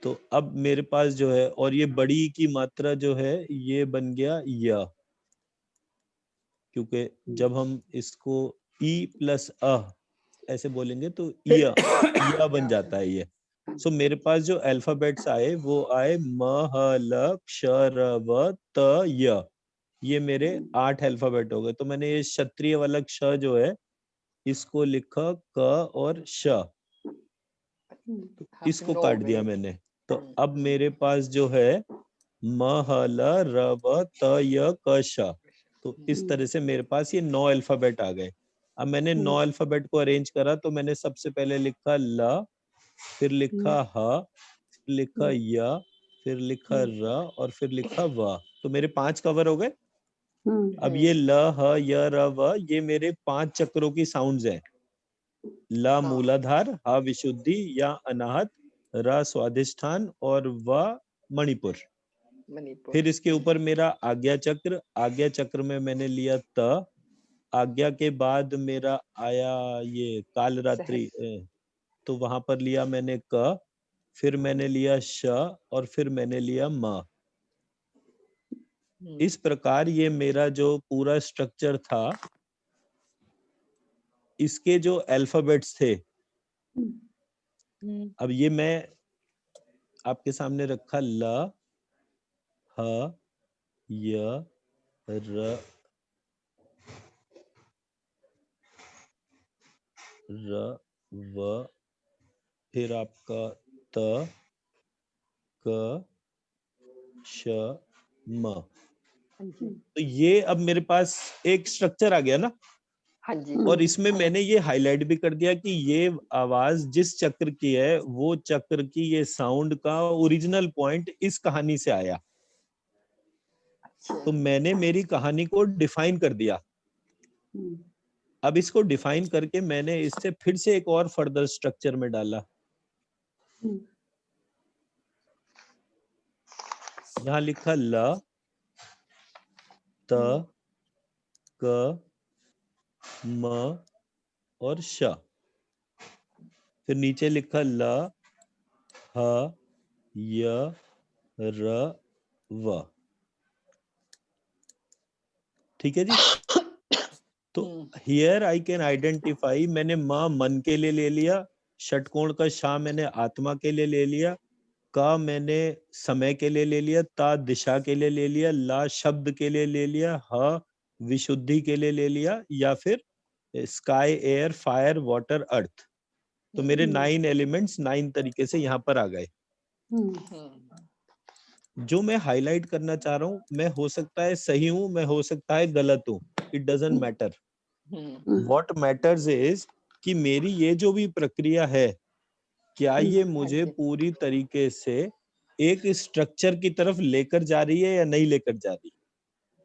तो अब मेरे पास जो है, और ये बड़ी की मात्रा जो है ये बन गया य, क्योंकि जब हम इसको ई प्लस अ ऐसे बोलेंगे तो या बन जाता है ये। सो मेरे पास जो अल्फाबेट्स आए वो आए म ह ल क्ष र व त य, ये मेरे 8 अल्फाबेट हो गए। तो मैंने ये क्षत्रिय वाला क्ष जो है इसको लिखा क और श, तो हाँ, इसको नो काट में दिया लिखा। मैंने। तो अब मेरे पास जो है म ह ल र व त य क श, तो इस तरह से मेरे पास ये 9 अल्फाबेट आ गए। अब मैंने 9 अल्फाबेट को अरेंज करा तो मैंने सबसे पहले लिखा ल, फिर लिखा ह, फिर लिखा य, फिर लिखा र और फिर लिखा व। तो मेरे 5 कवर हो गए। अब ये ल ह य र व ये मेरे 5 चक्रों की साउंड्स हैं। ल मूलाधार, ह विशुद्धि या अनाहत, र स्वाधिष्ठान और व मणिपुर। मणिपुर। फिर इसके ऊपर मेरा आज्ञा चक्र, आज्ञा चक्र में मैंने लिया त, आज्ञा के बाद मेरा आया ये कालरात्रि, तो वहां पर लिया मैंने क, फिर मैंने लिया श और फिर मैंने लिया म। इस प्रकार ये मेरा जो पूरा स्ट्रक्चर था, इसके जो अल्फाबेट्स थे, अब ये मैं आपके सामने रखा ल, ह, य, र, व, फिर आपका त, क, श, म। तो ये अब मेरे पास एक स्ट्रक्चर आ गया ना। हाँ जी। और इसमें मैंने ये हाईलाइट भी कर दिया कि ये आवाज जिस चक्र की है वो चक्र की ये साउंड का ओरिजिनल पॉइंट इस कहानी से आया। तो मैंने मेरी कहानी को डिफाइन कर दिया। अब इसको डिफाइन करके मैंने इससे फिर से एक और फर्दर स्ट्रक्चर में डाला। यहाँ लिखा ल, त, क, म और श। फिर नीचे लिखा ल, ह, य, र, व। ठीक है जी। तो हियर आई कैन आइडेंटिफाई, मैंने माँ मन के लिए ले लिया, षटकोण का शा मैंने आत्मा के लिए ले लिया, का मैंने समय के लिए ले लिया, ता दिशा के लिए ले लिया, ला शब्द के लिए ले लिया, ह विशुद्धि के लिए ले लिया, या फिर स्काई, एयर, फायर, वाटर, अर्थ। तो मेरे 9 एलिमेंट्स 9 तरीके से यहाँ पर आ गए। जो मैं हाईलाइट करना चाह रहा हूँ, मैं हो सकता है सही हूं, मैं हो सकता है गलत हूं, it doesn't matter. What matters is कि मेरी ये जो भी प्रक्रिया है, क्या ये मुझे पूरी तरीके से एक स्ट्रक्चर की तरफ लेकर जा रही है या नहीं लेकर जा रही।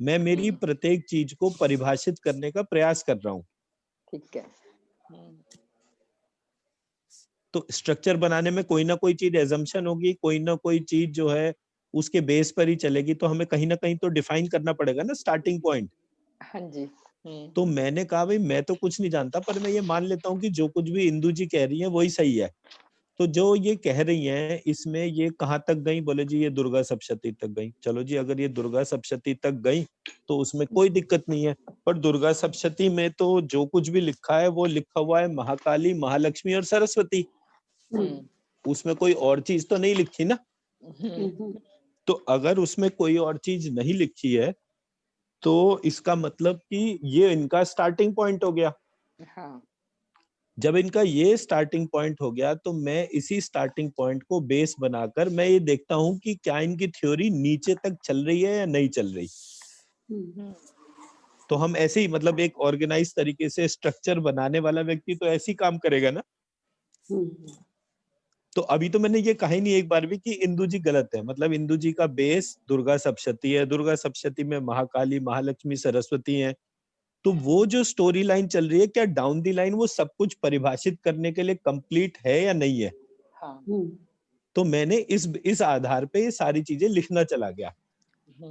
मैं मेरी प्रत्येक चीज को परिभाषित करने का प्रयास कर रहा हूँ। ठीक है। तो स्ट्रक्चर बनाने में कोई ना कोई चीज एजम्पशन होगी, कोई ना कोई चीज जो है उसके बेस पर ही चलेगी। तो हमें कहीं ना कहीं तो डिफाइन करना पड़ेगा ना स्टार्टिंग पॉइंट। हाँ जी। तो मैंने कहा भाई मैं तो कुछ नहीं जानता, पर मैं ये मान लेता हूँ कि जो कुछ भी इंदु जी कह रही है वही सही है। तो जो ये कह रही हैं इसमें ये कहाँ तक गई, बोले जी ये दुर्गा सप्तशती तक गई। चलो जी, अगर ये दुर्गा सप्तशती तक गई तो उसमें कोई दिक्कत नहीं है। पर दुर्गा सप्तशती में तो जो कुछ भी लिखा है वो लिखा हुआ है महाकाली, महालक्ष्मी और सरस्वती। उसमें कोई और चीज तो नहीं लिखी ना। तो अगर उसमें कोई और चीज नहीं लिखी है तो इसका मतलब कि ये इनका स्टार्टिंग पॉइंट हो गया। हाँ। जब इनका ये स्टार्टिंग पॉइंट हो गया तो मैं इसी स्टार्टिंग पॉइंट को बेस बनाकर मैं ये देखता हूँ कि क्या इनकी थ्योरी नीचे तक चल रही है या नहीं चल रही। हम्म, तो हम ऐसे ही मतलब एक ऑर्गेनाइज तरीके से स्ट्रक्चर बनाने वाला व्यक्ति तो ऐसे ही काम करेगा ना। हम्म, तो अभी तो मैंने ये कहा ही नहीं एक बार भी कि इंदु जी गलत है, मतलब इंदु जी का बेस दुर्गा सप्तशती है, दुर्गा सप्तशती में महाकाली, महालक्ष्मी, सरस्वती है। तो वो जो स्टोरी लाइन चल रही है, क्या डाउन दी लाइन वो सब कुछ परिभाषित करने के लिए कंप्लीट है या नहीं है। हाँ। तो मैंने इस आधार पे ये सारी चीजें लिखना चला गया।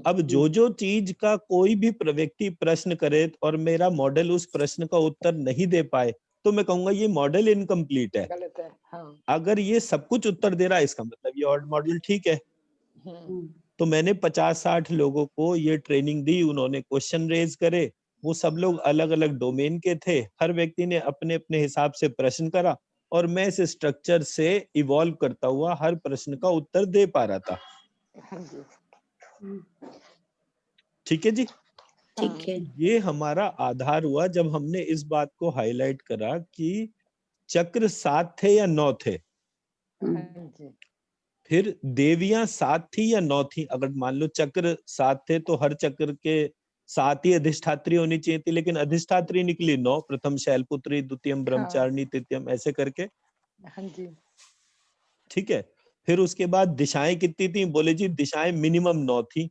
अब जो चीज का कोई भी व्यक्ति प्रश्न करे और मेरा मॉडल उस प्रश्न का उत्तर नहीं दे पाए तो मैं कहूंगा ये मॉडल इनकम्प्लीट है। गलत है। हाँ। अगर ये सब कुछ उत्तर दे रहा है इसका मतलब ये और मॉडल ठीक है। तो मैंने 50-60 लोगों को ये ट्रेनिंग दी, उन्होंने क्वेश्चन रेज करे, वो सब लोग अलग अलग डोमेन के थे, हर व्यक्ति ने अपने अपने हिसाब से प्रश्न करा और मैं इस स्ट्रक्चर से इवॉल्व करता हुआ हर प्रश्न का उत्तर दे पा रहा था। हाँ जी। ठीक है जी। ठीक है। ये हमारा आधार हुआ जब हमने इस बात को हाईलाइट करा कि चक्र 7 थे या 9 थे। हाँ जी। फिर देवियां 7 थी या 9 थी। अगर मान लो चक्र 7 थे तो हर चक्र के 7 ही अधिष्ठात्री होनी चाहिए थी, लेकिन अधिष्ठात्री निकली 9, प्रथम शैलपुत्री, द्वितीयम ब्रह्मचारिणी, तृतीयम, ऐसे करके। हाँ जी। ठीक है। फिर उसके बाद दिशाएं कितनी थी? बोले जी दिशाएं मिनिमम 9 थी,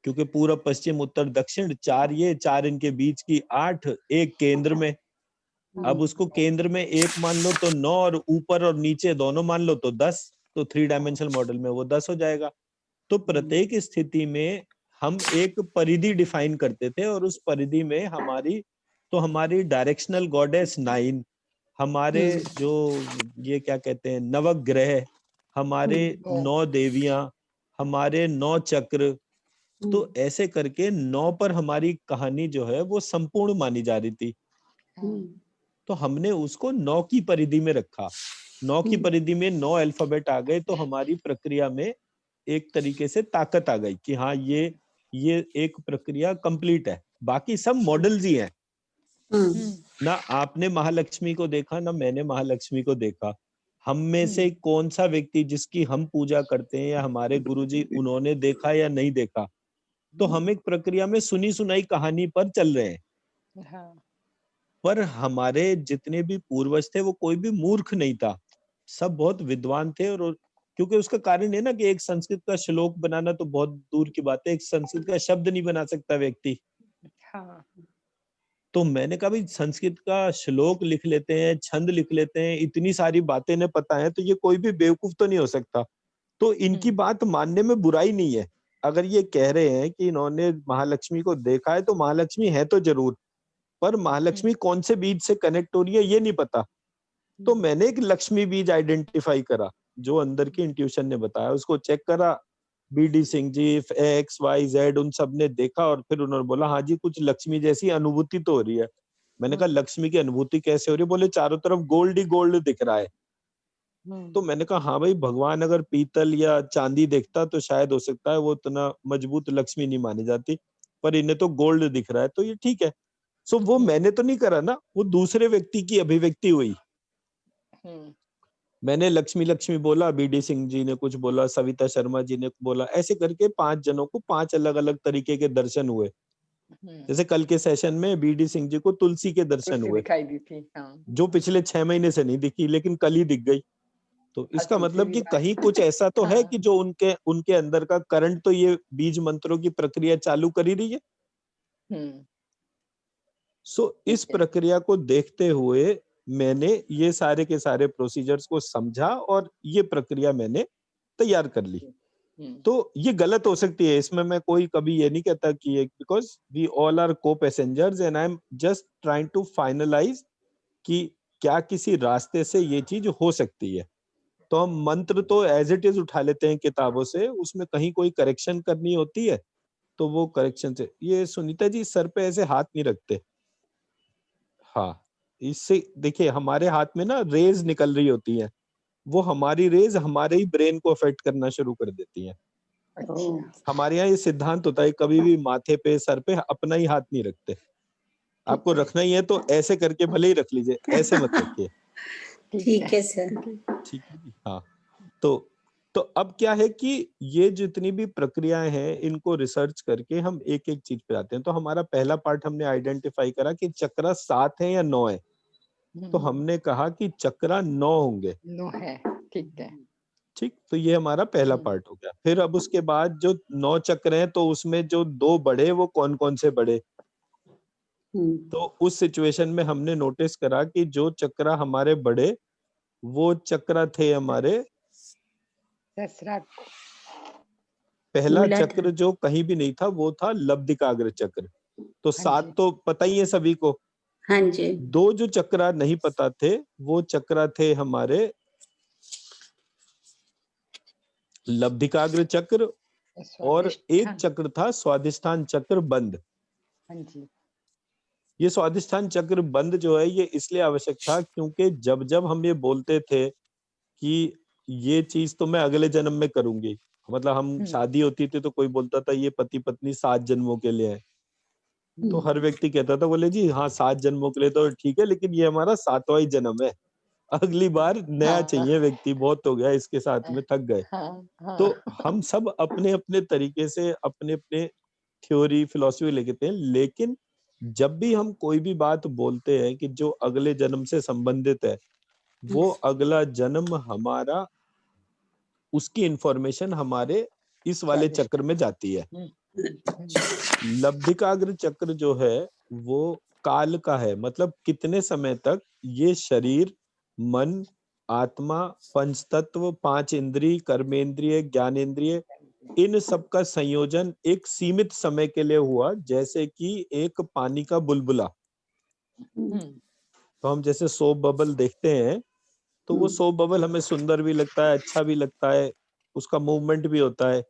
क्योंकि पूर्व पश्चिम उत्तर दक्षिण 4 ये 4 इनके बीच की 8, एक केंद्र में। अब उसको केंद्र में एक मान लो तो 9 और ऊपर और नीचे दोनों मान लो तो 10, तो 3 डायमेंशनल मॉडल में वो 10 हो जाएगा। तो प्रत्येक स्थिति में हम एक परिधि डिफाइन करते थे और उस परिधि में हमारी डायरेक्शनल गॉडेस 9, हमारे जो ये क्या कहते हैं नवग्रह, हमारे 9 देवियां, हमारे 9 चक्र, तो ऐसे करके 9 पर हमारी कहानी जो है वो संपूर्ण मानी जा रही थी। तो हमने उसको 9 की परिधि में रखा। 9 की परिधि में 9 अल्फाबेट आ गए तो हमारी प्रक्रिया में एक तरीके से ताकत आ गई कि हाँ ये एक प्रक्रिया कंप्लीट है। बाकी सब मॉडल्स ही हैं। ना आपने महालक्ष्मी को देखा ना मैंने महालक्ष्मी को देखा। हम में से कौन सा व्यक्ति जिसकी हम पूजा करते हैं या हमारे गुरुजी उन्होंने देखा या नहीं देखा, तो हम एक प्रक्रिया में सुनी सुनाई कहानी पर चल रहे हैं। हाँ। पर हमारे जितने भी पूर्वज थे वो कोई भी मूर्ख नहीं था, सब बहुत विद्वान थे। और क्योंकि उसका कारण है ना कि एक संस्कृत का श्लोक बनाना तो बहुत दूर की बात है, एक संस्कृत का शब्द नहीं बना सकता व्यक्ति। हाँ। तो मैंने कहा भाई संस्कृत का श्लोक लिख लेते हैं, छंद लिख लेते हैं, इतनी सारी बातें इन्हें पता है, तो ये कोई भी बेवकूफ तो नहीं हो सकता। तो इनकी बात मानने में बुराई नहीं है। अगर ये कह रहे हैं कि इन्होंने महालक्ष्मी को देखा है तो महालक्ष्मी है तो जरूर, पर महालक्ष्मी कौन से बीज से कनेक्ट हो रही है ये नहीं पता। तो मैंने एक लक्ष्मी बीज आइडेंटिफाई करा, जो अंदर की इंट्यूशन ने बताया, उसको चेक करा। BD Singh ji, x Y Z उन सब ने देखा और फिर उन्होंने बोला हाँ जी कुछ लक्ष्मी जैसी अनुभूति तो हो रही है। मैंने कहा लक्ष्मी की अनुभूति कैसे हो रही है? बोले चारों तरफ गोल्ड ही गोल्ड दिख रहा है। तो मैंने कहा हाँ भाई, भगवान अगर पीतल या चांदी देखता तो शायद हो सकता है वो इतना मजबूत लक्ष्मी नहीं मानी जाती, पर इन्हें तो गोल्ड दिख रहा है तो ये ठीक है। सो वो मैंने तो नहीं करा ना, वो दूसरे व्यक्ति की अभिव्यक्ति हुई। मैंने लक्ष्मी लक्ष्मी बोला, बीडी सिंह जी ने कुछ बोला, सविता शर्मा जी ने बोला, ऐसे करके 5 जनों को 5 अलग अलग तरीके के दर्शन हुए। जैसे कल के सेशन में बीडी सिंह जी को तुलसी के दर्शन हुए, दिखाई दी थी। हाँ। जो पिछले 6 महीने से नहीं दिखी लेकिन कल ही दिख गई। तो इसका मतलब कि कहीं कुछ ऐसा तो है कि जो उनके अंदर का करंट तो ये बीज मंत्रों की प्रक्रिया चालू कर ही रही है। सो इस प्रक्रिया को देखते हुए मैंने ये सारे के सारे प्रोसीजर्स को समझा और ये प्रक्रिया मैंने तैयार कर ली। तो ये गलत हो सकती है, इसमें मैं कोई कभी ये नहीं कहता कि ये, बिकॉज वी ऑल आर को passengers and I am just trying to finalize कि क्या किसी रास्ते से ये चीज हो सकती है। तो हम मंत्र तो एज इट इज उठा लेते हैं किताबों से, उसमें कहीं कोई करेक्शन करनी होती है तो वो करेक्शन से। ये सुनीता जी सर पे ऐसे हाथ नहीं रखते। हाँ, इससे देखिए हमारे हाथ में ना रेज निकल रही होती है, वो हमारी रेज हमारे ही ब्रेन को अफेक्ट करना शुरू कर देती है। अच्छा। हमारे यहाँ ये सिद्धांत होता है कभी भी माथे पे सर पे अपना ही हाथ नहीं रखते। आपको रखना ही है तो ऐसे करके भले ही रख लीजिए, ऐसे मत रखिए। ठीक है सर। ठीक है जी। हाँ, तो अब क्या है कि ये जितनी भी प्रक्रियाएं हैं इनको रिसर्च करके हम एक एक चीज पे आते हैं। तो हमारा पहला पार्ट हमने आइडेंटिफाई करा कि चक्रा 7 है या 9 है। तो हमने कहा कि चक्रा 9 होंगे। 9 है, ठीक है। ठीक, तो ये हमारा पहला पार्ट हो गया। फिर अब उसके बाद जो 9 चक्र हैं तो उसमें जो 2 बड़े वो कौन कौन से बड़े। तो उस सिचुएशन में हमने नोटिस करा कि जो चक्रा हमारे बड़े वो चक्र थे हमारे। सहस्रार। पहला चक्र जो कहीं भी नहीं था वो था लब्धिकाग्र चक्र। तो 7 तो पता ही है सभी को। हाँ जी। 2 जो चक्रा नहीं पता थे वो चक्रा थे हमारे लब्धिकाग्र चक्र, और एक चक्र था स्वादिष्ठान चक्र बंद। हाँ जी। ये स्वादिष्ठान चक्र बंद जो है ये इसलिए आवश्यक था क्योंकि जब जब हम ये बोलते थे कि ये चीज तो मैं अगले जन्म में करूंगी, मतलब हम शादी होती थी तो कोई बोलता था ये पति पत्नी 7 जन्मों के लिए है, तो हर व्यक्ति कहता था बोले जी हाँ 7 जन्मों के लिए तो ठीक है, लेकिन ये हमारा 7वां ही जन्म है, अगली बार नया चाहिए व्यक्ति, बहुत हो गया इसके साथ में, थक गए। तो हम सब अपने अपने तरीके से अपने अपने थ्योरी फिलॉसफी लेके हैं, लेकिन जब भी हम कोई भी बात बोलते हैं कि जो अगले जन्म से संबंधित है, वो अगला जन्म हमारा, उसकी इंफॉर्मेशन हमारे इस वाले चक्र में जाती है। लब्धिकाग्र चक्र जो है वो काल का है, मतलब कितने समय तक ये शरीर, मन, आत्मा, पंच तत्व, 5 इंद्रिय, कर्मेंद्रिय, ज्ञानेंद्रिय, इन सब का संयोजन एक सीमित समय के लिए हुआ, जैसे कि एक पानी का बुलबुला। तो हम जैसे सोप बबल देखते हैं तो वो सोप बबल हमें सुंदर भी लगता है, अच्छा भी लगता है, उसका मूवमेंट भी होता है,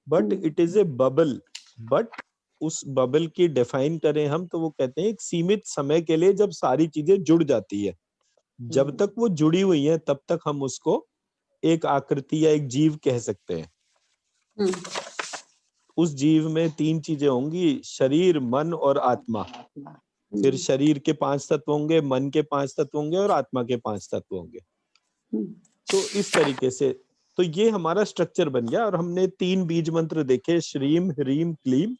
but it is a bubble. But उस बबल की डिफाइन करें हम तो वो कहते हैं एक सीमित समय के लिए जब सारी चीजें जुड़ जाती है, जब तक वो जुड़ी हुई है तब तक हम उसको एक आकृति या एक जीव कह सकते हैं। उस जीव में 3 चीजें होंगी, शरीर, मन और आत्मा। फिर शरीर के 5 तत्व होंगे, मन के 5 तत्व होंगे और आत्मा के 5 तत्व होंगे। तो इस तरीके से तो ये हमारा स्ट्रक्चर बन गया। और हमने 3 बीज मंत्र देखे, श्रीम, ह्रीम, क्लीम।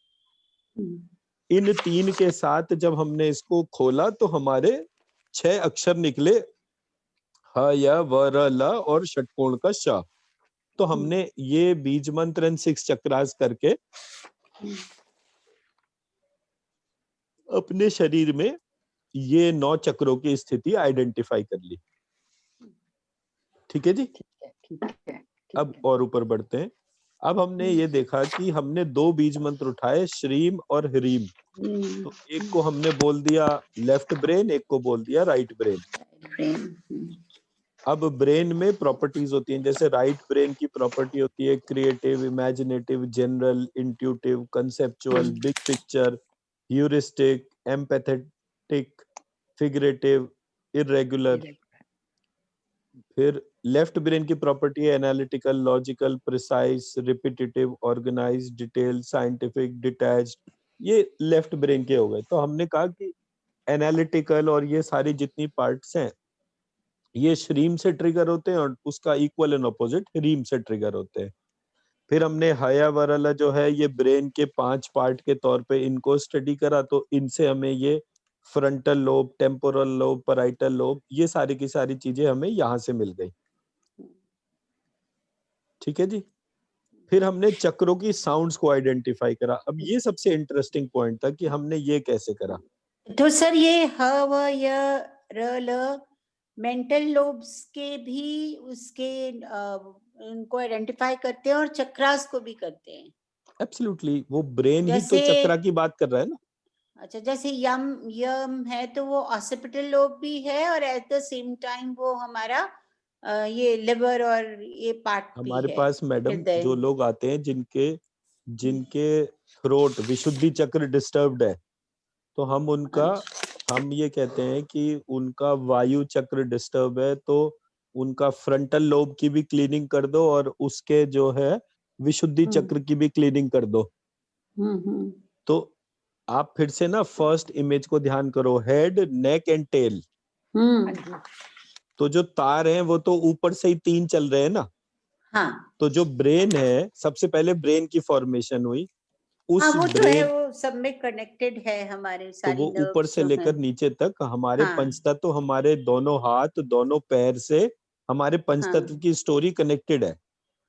इन 3 के साथ जब हमने इसको खोला तो हमारे 6 अक्षर निकले, ह, य, व, र, ल और षटकोण का श। तो हमने ये बीज मंत्र एंड 6 चक्रास करके अपने शरीर में ये 9 चक्रों की स्थिति आइडेंटिफाई कर ली। ठीक है जी। ठीक है। अब और ऊपर बढ़ते हैं। अब हमने ये देखा कि हमने 2 बीज मंत्र उठाए, श्रीम और ह्रीम। तो एक को हमने बोल दिया लेफ्ट ब्रेन, एक को बोल दिया राइट ब्रेन। अब ब्रेन में प्रॉपर्टीज होती हैं, जैसे राइट ब्रेन की प्रॉपर्टी होती है creative, imaginative, general, intuitive, conceptual, big picture, heuristic, empathetic, figurative, irregular. फिर लेफ्ट ब्रेन की प्रॉपर्टी है analytical, logical, precise, repetitive, organised, detail, scientific, detached. ये लेफ्ट ब्रेन के हो गए। तो हमने कहा कि एनालिटिकल और ये सारी जितनी पार्ट्स हैं ये श्रीम से ट्रिगर होते हैं और उसका इक्वल एंड ऑपोजिट ह्रीम से ट्रिगर होते हैं। फिर हमने हया वरला जो है ये ब्रेन के 5 पार्ट के तौर पे इनको स्टडी करा। तो इनसे हमें ये frontal lobe, temporal lobe, parietal lobe, ये सारी की सारी चीजें हमें यहाँ से मिल गई। ठीक है जी। फिर हमने चक्रों की साउंड्स को आइडेंटिफाई करा। अब ये सबसे इंटरेस्टिंग पॉइंट था कि हमने ये कैसे करा। तो सर ये ह, व, य, र, ल मेंटल लोब्स के भी उसके उनको आइडेंटिफाई करते हैं और चक्रास को भी करते हैं। एब्सोल्युटली, वो ब्रेन ही तो जैसे चक्रा की बात कर रहा है ना। अच्छा, जैसे यम है तो वो ऑसिपिटल लोब भी है और एट द सेम टाइम वो हमारा ये लिवर और ये पार्ट भी हमारे है। पास मैडम जो लोग आते हैं जिनके थ्रोट विशुद्धि चक्र डिस्टर्ब्ड है, तो हम ये कहते हैं कि उनका वायु चक्र डिस्टर्ब है, तो उनका फ्रंटल लोब की भी क्लीनिंग कर दो और उसके जो है विशुद्धि चक्र की भी क्लीनिंग कर दो। तो आप फिर से ना फर्स्ट इमेज को ध्यान करो, हेड, नेक एंड टेल। हाँ जी। तो जो तार हैं वो तो ऊपर से ही 3 चल रहे हैं ना। हाँ तो जो ब्रेन है, सबसे पहले ब्रेन की फॉर्मेशन हुई। हाँ, उस वो तो है, ब्रेन, वो सब में कनेक्टेड है, हमारे तो सारी वो ऊपर नर्व्स से जो लेकर हैं। नीचे तक हमारे हाँ पंचतत्व, हमारे दोनों हाथ, दोनों पैर से हमारे पंचतत्व हाँ की स्टोरी कनेक्टेड है।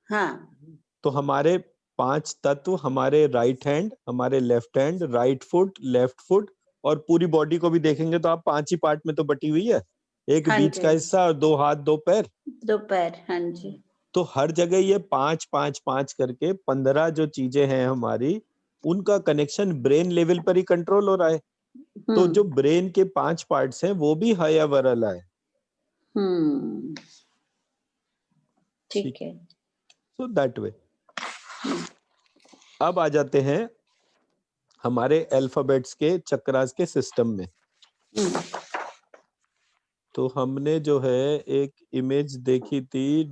हाँ तो हमारे 5 तत्व, हमारे राइट हैंड, हमारे left hand, right foot, left foot, और पूरी बॉडी को भी देखेंगे तो आप 5 ही पार्ट में तो बटी हुई है। एक हाँ बीच जी, का हिस्सा और 2 हाथ 2 पैर। दोपहर, हाँ जी। तो हर जगह ये 5 5 5 करके 15 जो चीजें हैं हमारी, उनका कनेक्शन ब्रेन लेवल पर ही कंट्रोल हो रहा है। तो जो ब्रेन के 5 पार्ट्स हैं वो भी हया वरला है। हम्म, ठीक है। So that way. अब आ जाते हैं हमारे अल्फाबेट्स के चक्रास के सिस्टम में। हम्म, तो हमने जो है एक इमेज देखी थी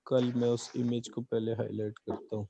कल, मैं उस इमेज को पहले हाईलाइट करता हूँ।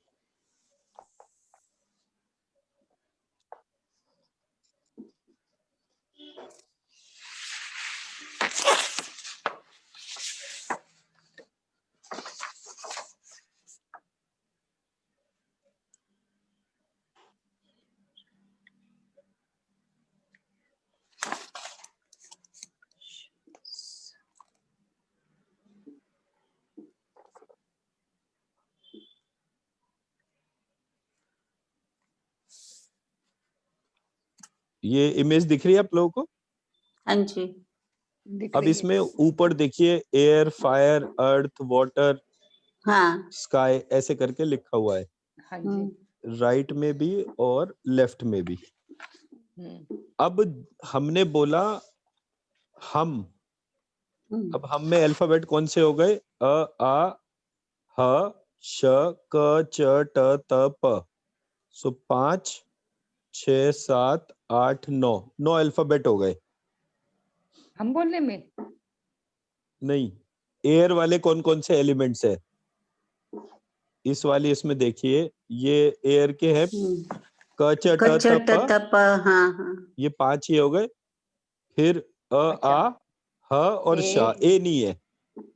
ये इमेज दिख रही है आप लोगों को? हाँ जी। दिख अब रही है। इसमें ऊपर देखिए एयर, फायर, अर्थ, वाटर, हाँ स्काई ऐसे करके लिखा हुआ है, हाँ जी। राइट में भी और लेफ्ट में भी। हम्म, अब हमने बोला हम, अब हम में अल्फाबेट कौन से हो गए? अ, आ, ह, श, क, च, ट, त, प। सो 5 6 7 8 9 9 अल्फाबेट हो गए। हम बोलने में नहीं, एयर वाले कौन कौन से एलिमेंट्स है? इस वाली इसमें देखिए, ये एयर के हैं, क, च, ट, कच्चा त, प। तप, हाँ हाँ। ये 5 ही हो गए। फिर अ, अच्छा। आ, ह और ए, शा। ए नहीं है।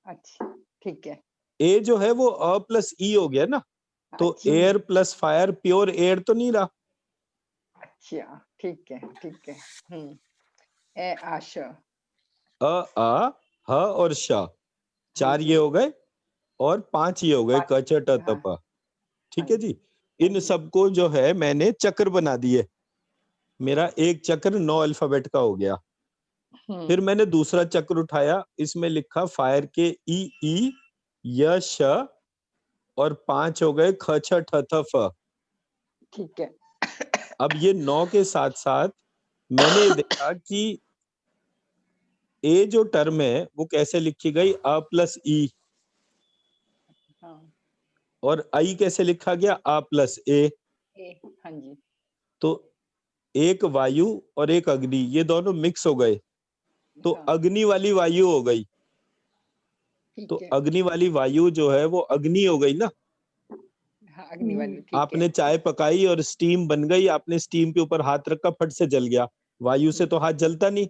अच्छा ठीक है। ए जो है वो अ प्लस ई हो गया ना। तो अच्छा air plus fire, pure air तो नहीं रहा। अच्छा ठीक है ठीक है। ए आशा। अ, आ, ह और शा, हाँ 4 जी। ये हो गए, और 5 ये हो गए, क, च, ट, त, हाँ प। हाँ ठीक है जी। जी। हाँ इन जी। सबको जो है मैंने चक्र बना दिए। मेरा एक चक्र 9 अल्फाबेट का हो गया। फिर मैंने दूसरा चक्र उठाया, इसमें लिखा फायर के ई, य, श, और 5 हो गए, ख, छ, ठ, थ, फ। ठीक है। अब ये 9 के साथ साथ मैंने देखा कि ए जो टर्म है वो कैसे लिखी गई? अ प्लस ई। हाँ। और आई कैसे लिखा गया? अ प्लस ए। हाँ जी। तो एक वायु और एक अग्नि, ये दोनों मिक्स हो गए, तो हाँ अग्नि वाली वायु हो गई। तो ठीक है। अग्नि वाली वायु जो है वो अग्नि हो गई ना। हाँ अग्नि वाली ठीक है। आपने चाय पकाई और स्टीम बन गई, आपने स्टीम के ऊपर हाथ रखा, फट से जल गया। वायु से तो हाथ जलता नहीं,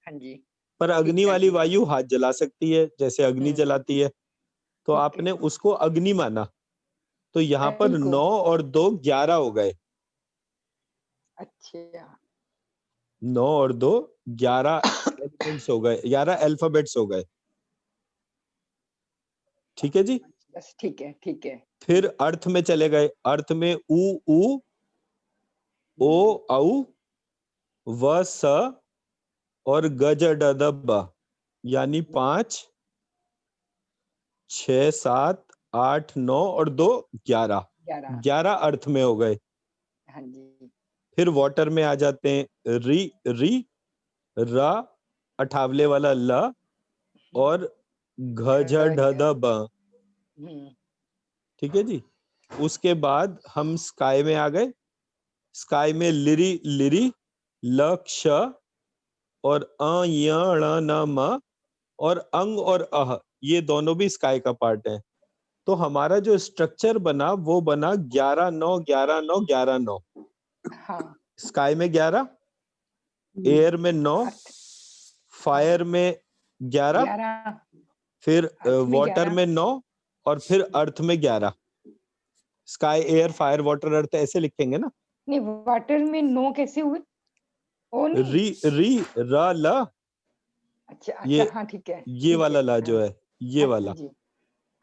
हाँ जी। पर अग्नि ठीक है। वाली वायु हाथ जला सकती है, जैसे अग्नि जलाती है। तो ठीक आपने है। उसको अग्नि माना। तो यहाँ पर अग्नि को। 9 और 2 11 हो गए। अच्छा 9 और 2 11 एलिमेंट्स हो गए, 11 अल्फाबेट्स हो गए। ठीक है जी। बस ठीक है ठीक है। फिर अर्थ में चले गए। अर्थ में उ, ओ, औ, व, स और ग, ज, ड, द, ब, यानी 5 6 7 8 9 और 2 11। 11। 11 अर्थ में हो गए। हाँ जी। फिर वाटर में आ जाते हैं री, रा, अठावले वाला ल, और घ, झ, ढ, ध, ब। हम्म, ठीक है जी। उसके बाद हम स्काई में आ गए। स्काई में लिरी लिरी, ल, क्ष, और अ, य, ण, न, म, और अंग और अह, ये दोनों भी स्काई का पार्ट है। तो हमारा जो स्ट्रक्चर बना वो बना 11 9 11 9 11 9। हाँ, स्काई में 11, एयर में 9, अर्थ फायर में 11, 11, फिर अर्थ में वाटर 11, में 9 और फिर अर्थ में 11। स्काई, एयर, फायर, वाटर, अर्थ ऐसे लिखेंगे ना। नहीं वाटर में 9 कैसे हुए? ओ नहीं, री र ल, अच्छा ये अच्छा, हाँ ठीक है, ये ठीक वाला है, ला जो हाँ, है, ये हाँ वाला। जी,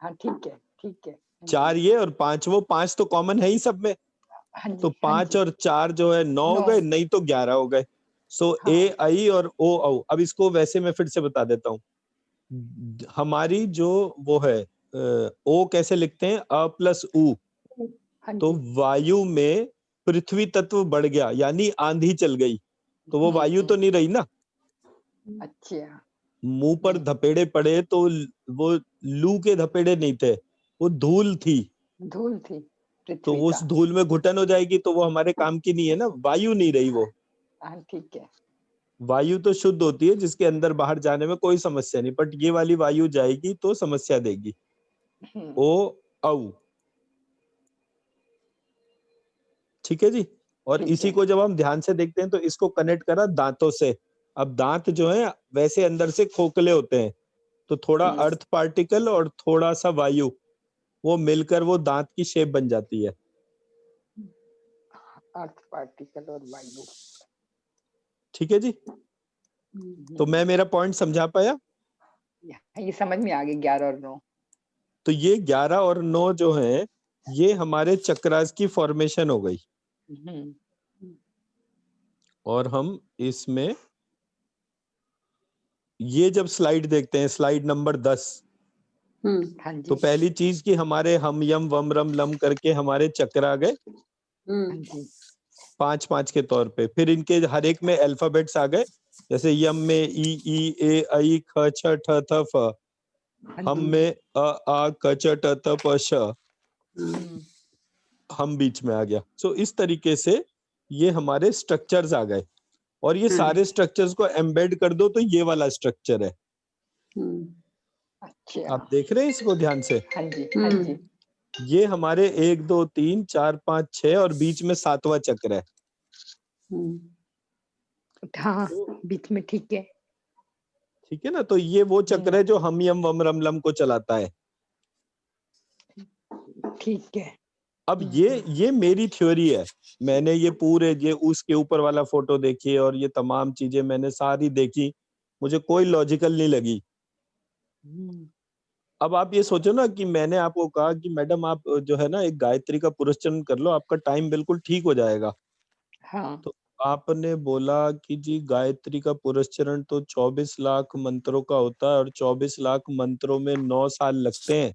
हाँ ठीक है, ठीक है, हाँ 4 जी, ये और 5 वो, 5 तो कॉमन है ही सब में। हाँ तो जी, हाँ 5 जी, और 4 जो है 9 हो 9, गए, नहीं तो 11 हो गए। सो ए हाँ, आई और ओ औ। अब इसको वैसे मैं फिर से बता देता हूँ। हमारी जो वो है ओ कैसे लिखते हैं, अ प्लस उ। हाँ तो जी, वायु में पृथ्वी तत्व बढ़ गया, यानी आंधी चल गई, तो वो वायु तो नहीं रही ना। अच्छा, मुंह पर धपेड़े पड़े तो वो लू के धपेड़े नहीं थे, वो धूल थी। धूल थी तो पृथ्वी वो का, उस धूल में घुटन हो जाएगी, तो वो हमारे काम की नहीं है ना, वायु नहीं रही वो। हाँ ठीक है, वायु तो शुद्ध होती है, जिसके अंदर बाहर जाने में कोई समस्या नहीं, बट ये वाली वायु जाएगी तो समस्या देगी। हम्म, ओ औ। ठीक है जी। और ठीक इसी है, को जब हम ध्यान से देखते हैं तो इसको कनेक्ट करा दांतों से। अब दांत जो है वैसे अंदर से खोखले होते हैं, तो थोड़ा अर्थ पार्टिकल और थोड़ा सा वायु, वो मिलकर वो दांत की शेप बन जाती है। अर्थ पार्टिकल और वायु, ठीक है जी। तो मैं मेरा पॉइंट समझा पाया। ये समझ में आ गई 11 और 9, तो ये 11 और 9 जो है, ये हमारे चक्रास की फॉर्मेशन हो गई। और हम इसमें ये जब स्लाइड देखते हैं, स्लाइड नंबर 10, हाँ तो जी, पहली चीज कि हमारे हम यम वम रम लम करके हमारे चक्र आ गए हाँ जी, 5-5 के तौर पे। फिर इनके हर एक में अल्फाबेट्स आ गए, जैसे यम में ई ए ऐ ख छ ठ थ फ, हाँ हम जी, में अ आ क च ट त प श, हम्म, हम बीच में आ गया। सो इस तरीके से ये हमारे स्ट्रक्चर्स आ गए, और ये सारे स्ट्रक्चर्स को एम्बेड कर दो तो ये वाला स्ट्रक्चर है। अच्छा, आप देख रहे हैं इसको ध्यान से। हाँ जी, हाँ जी, ये हमारे 1 2 3 4 5 6 और बीच में 7वां चक्र है। हाँ, तो बीच में ठीक है, ठीक है ना, तो ये वो चक्र है जो हम यम वम रम लम को चलाता है। ठीक है, अब ये मेरी थ्योरी है। मैंने ये पूरे ये उसके ऊपर वाला फोटो देखी और ये तमाम चीजें मैंने सारी देखी, मुझे कोई लॉजिकल नहीं लगी। अब आप ये सोचो ना कि मैंने आपको कहा कि मैडम आप जो है ना एक गायत्री का पुरस्चरण कर लो, आपका टाइम बिल्कुल ठीक हो जाएगा। हाँ, तो आपने बोला कि जी गायत्री का पुरस्चरण तो 24 लाख मंत्रों का होता है और 24 लाख मंत्रों में 9 साल लगते हैं।